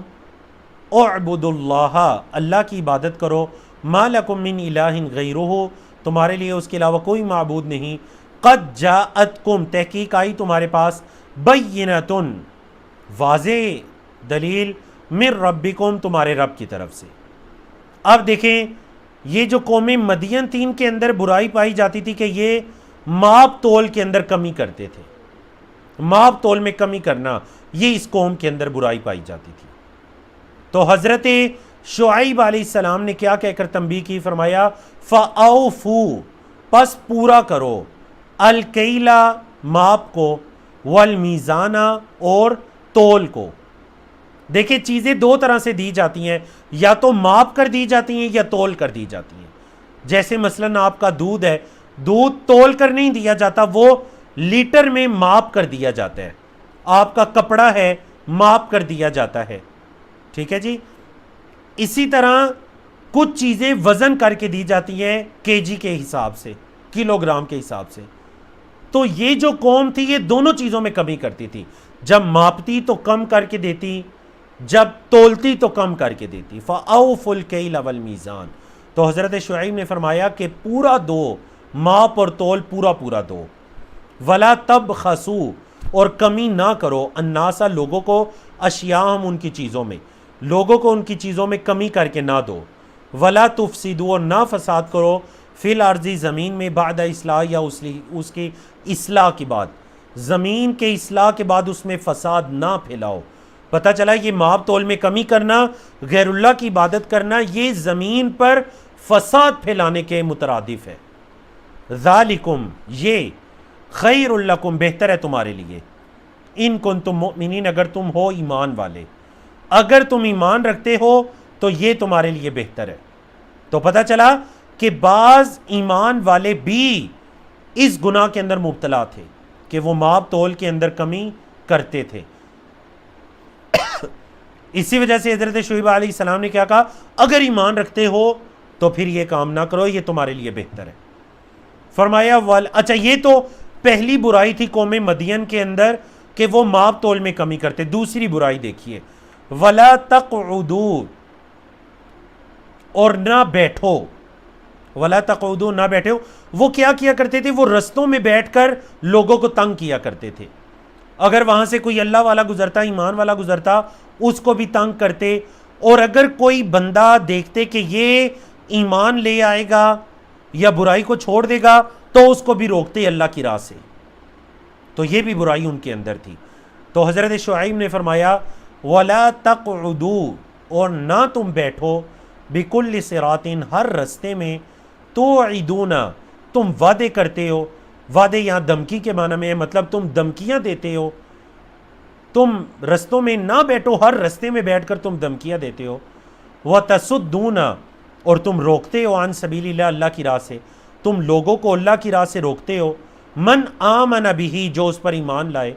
اعبدوا اللہ, اللہ کی عبادت کرو, ما لکم من الہ غیرہ, تمہارے لیے اس کے علاوہ کوئی معبود نہیں, قد جاءتکم, تحقیق آئی تمہارے پاس, بینۃ, واضح دلیل, من ربکم, تمہارے رب کی طرف سے. اب دیکھیں یہ جو قوم مدین تھی ان کے اندر برائی پائی جاتی تھی کہ یہ ماپ تول کے اندر کمی کرتے تھے. ماپ تول میں کمی کرنا, یہ اس قوم کے اندر برائی پائی جاتی تھی. تو حضرت شعیب علیہ السلام نے کیا کہہ کر تنبیہ کی, فرمایا فَأَوْفُوا, پس پورا کرو, الکیلا, ماپ کو, والمیزانہ, اور تول کو. دیکھیں چیزیں دو طرح سے دی جاتی ہیں, یا تو ماپ کر دی جاتی ہیں یا تول کر دی جاتی ہیں. جیسے مثلاً آپ کا دودھ ہے, دودھ تول کر نہیں دیا جاتا, وہ لیٹر میں ماپ کر دیا جاتا ہے. آپ کا کپڑا ہے, ماپ کر دیا جاتا ہے. ٹھیک ہے جی. اسی طرح کچھ چیزیں وزن کر کے دی جاتی ہیں کے جی کے حساب سے, کلو گرام کے حساب سے. تو یہ جو قوم تھی یہ دونوں چیزوں میں کمی کرتی تھی, جب ماپتی تو کم کر کے دیتی, جب تولتی تو کم کر کے دیتی. فَأَوْفُوا الْكَيْلَ وَالْمِيزَانَ, تو حضرت شعیب نے فرمایا کہ پورا دو, ماپ اور تول پورا پورا دو. وَلَا تَبْخَسُوا, اور کمی نہ کرو, النَّاسَ, لوگوں کو, اشیاءہم, ان کی چیزوں میں, لوگوں کو ان کی چیزوں میں کمی کر کے نہ دو. وَلَا تُفْسِدُوا, اور نہ فساد کرو, فی الارض, زمین میں, بعد اصلاح, یا اس کی اصلاح کی بعد, زمین کے اصلاح کے بعد اس میں فساد نہ پھیلاؤ. پتہ چلا یہ ماپ تول میں کمی کرنا, غیر اللہ کی عبادت کرنا, یہ زمین پر فساد پھیلانے کے مترادف ہے. ذالکم, یہ, خیر لکم, بہتر ہے تمہارے لیے, ان کنتم مؤمنین، اگر تم ہو ایمان والے، اگر تم ایمان رکھتے ہو تو یہ تمہارے لیے بہتر ہے۔ تو پتہ چلا کہ بعض ایمان والے بھی اس گناہ کے اندر مبتلا تھے کہ وہ ماب تول کے اندر کمی کرتے تھے۔ اسی وجہ سے حضرت شعیب علیہ السلام نے کیا کہا، اگر ایمان رکھتے ہو تو پھر یہ کام نہ کرو، یہ تمہارے لیے بہتر ہے۔ فرمایا اچھا یہ تو پہلی برائی تھی قوم مدین کے اندر کہ وہ ماب تول میں کمی کرتے۔ دوسری برائی دیکھیے، وَلَا تَقْعُدُوا، اور نہ بیٹھو، وَلَا تَقْعُدُوا، نہ بیٹھو۔ وہ کیا کیا کرتے تھے؟ وہ رستوں میں بیٹھ کر لوگوں کو تنگ کیا کرتے تھے۔ اگر وہاں سے کوئی اللہ والا گزرتا، ایمان والا گزرتا، اس کو بھی تنگ کرتے، اور اگر کوئی بندہ دیکھتے کہ یہ ایمان لے آئے گا یا برائی کو چھوڑ دے گا تو اس کو بھی روکتے اللہ کی راہ سے۔ تو یہ بھی برائی ان کے اندر تھی۔ تو حضرت شعیب نے فرمایا وَلَا تَقْعُدُوا، اور نہ تم بیٹھو، بِكُلِّ صِرَاطٍ، ہر رستے میں، تُوعِدُونَ، تم وعدے کرتے ہو۔ وعدے یہاں دھمکی کے معنی میں ہے، مطلب تم دھمکیاں دیتے ہو، تم رستوں میں نہ بیٹھو، ہر رستے میں بیٹھ کر تم دھمکیاں دیتے ہو۔ وَتَصُدُّونَ، اور تم روکتے ہو، عن سبیل اللہ، اللہ کی راہ سے، تم لوگوں کو اللہ کی راہ سے روکتے ہو۔ من آمن بہ، جو اس پر ایمان لائے،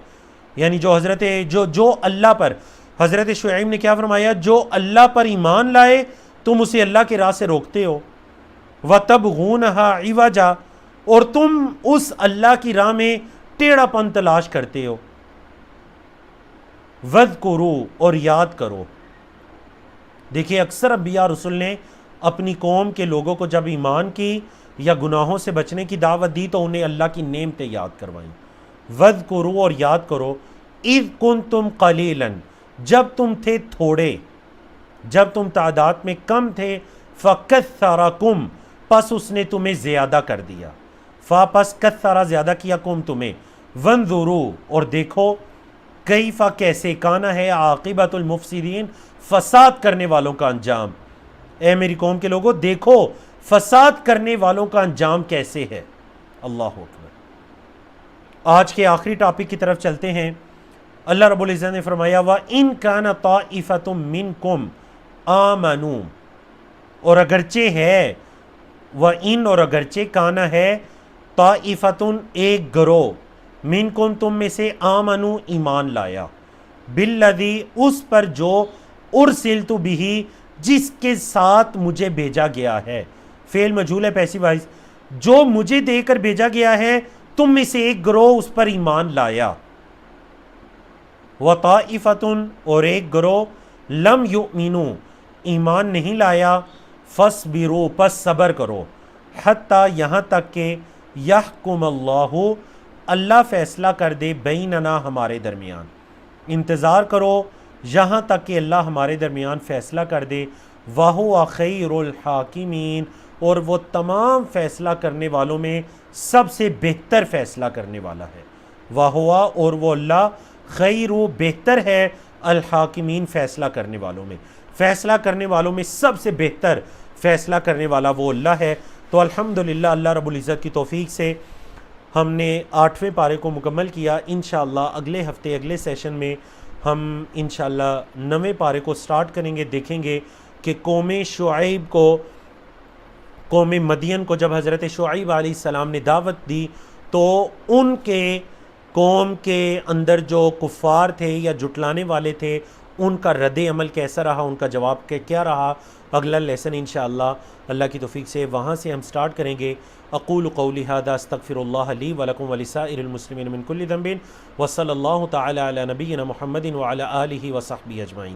یعنی جو اللہ پر، حضرت شعیب نے کیا فرمایا، جو اللہ پر ایمان لائے تم اسے اللہ کی راہ سے روکتے ہو۔ وَتَبْغُونَهَا عِوَجًا، اور تم اس اللہ کی راہ میں ٹیڑھا پن تلاش کرتے ہو۔ وَاذْكُرُوا، اور یاد کرو۔ دیکھیے اکثر انبیاء رسول نے اپنی قوم کے لوگوں کو جب ایمان کی یا گناہوں سے بچنے کی دعوت دی تو انہیں اللہ کی نعمتیں یاد کروائیں۔ وَاذْكُرُوا، اور یاد کرو، اِذْ كُنْتُمْ قَلِيلًا، جب تم تھے تھوڑے، جب تم تعداد میں کم تھے، فَكَثَّرَكُمْ، پس اس نے تمہیں زیادہ کر دیا، پس کثرہ زیادہ کیا، کم تمہیں، وَانظُرُوا، اور دیکھو، کیف، کیسے، کانا ہے، عاقبۃ المفسدین، فساد کرنے والوں کا انجام۔ اے میری قوم کے لوگوں، دیکھو فساد کرنے والوں کا انجام کیسے ہے۔ اللہ اکبر۔ آج کے آخری ٹاپک کی طرف چلتے ہیں۔ اللہ رب العزت نے فرمایا وَإِن كَانَ طَائِفَةٌ مِّنْكُمْ آمَنُوا، اور اگرچہ ہے، وَإِن، اور اگرچہ، کانا ہے، طَائِفَةٌ، ایک گروہ، مِنْكُمْ، تم میں سے، آمَنُوا، ایمان لایا، بِالَّذِي، اس پر جو، اُرْسِلْتُ بِهِ، جس کے ساتھ مجھے بھیجا گیا ہے، فعل مجہول ہے، پیسو وائز، جو مجھے دے کر بھیجا گیا ہے، تم میں سے ایک گروہ اس پر ایمان لایا۔ وَطَائِفَةٌ، اور ایک گروہ، لم یؤمنوا، ایمان نہیں لایا، فَاصْبِرُوا، پس صبر کرو، حتیٰ، یہاں تک کہ، یحکم اللہ، اللہ فیصلہ کر دے، بیننا، ہمارے درمیان، انتظار کرو یہاں تک کہ اللہ ہمارے درمیان فیصلہ کر دے۔ وَهُوَ خَيْرُ الْحَاكِمِينَ، اور وہ تمام فیصلہ کرنے والوں میں سب سے بہتر فیصلہ کرنے والا ہے۔ وَهُوَ، اور وہ اللہ، خیر، بہتر ہے، الحاکمین، فیصلہ کرنے والوں میں، فیصلہ کرنے والوں میں سب سے بہتر فیصلہ کرنے والا وہ اللہ ہے۔ تو الحمدللہ اللہ رب العزت کی توفیق سے ہم نے 8ویں پارے کو مکمل کیا۔ انشاءاللہ اگلے ہفتے، اگلے سیشن میں ہم انشاءاللہ 9ویں پارے کو سٹارٹ کریں گے، دیکھیں گے کہ قوم شعیب کو، قوم مدین کو جب حضرت شعیب علیہ السلام نے دعوت دی تو ان کے قوم کے اندر جو کفار تھے یا جھٹلانے والے تھے ان کا رد عمل کیسا رہا، ان کا جواب کیا رہا۔ اگلا لیسن انشاءاللہ اللہ کی توفیق سے وہاں سے ہم سٹارٹ کریں گے۔ اقول قولی ھذا استغفر اللہ لی ولکم ولسائر المسلمین من کل ذنب وصلی اللہ تعالی علی نبینا محمد وعلی آلہ وصحبہ اجمعین۔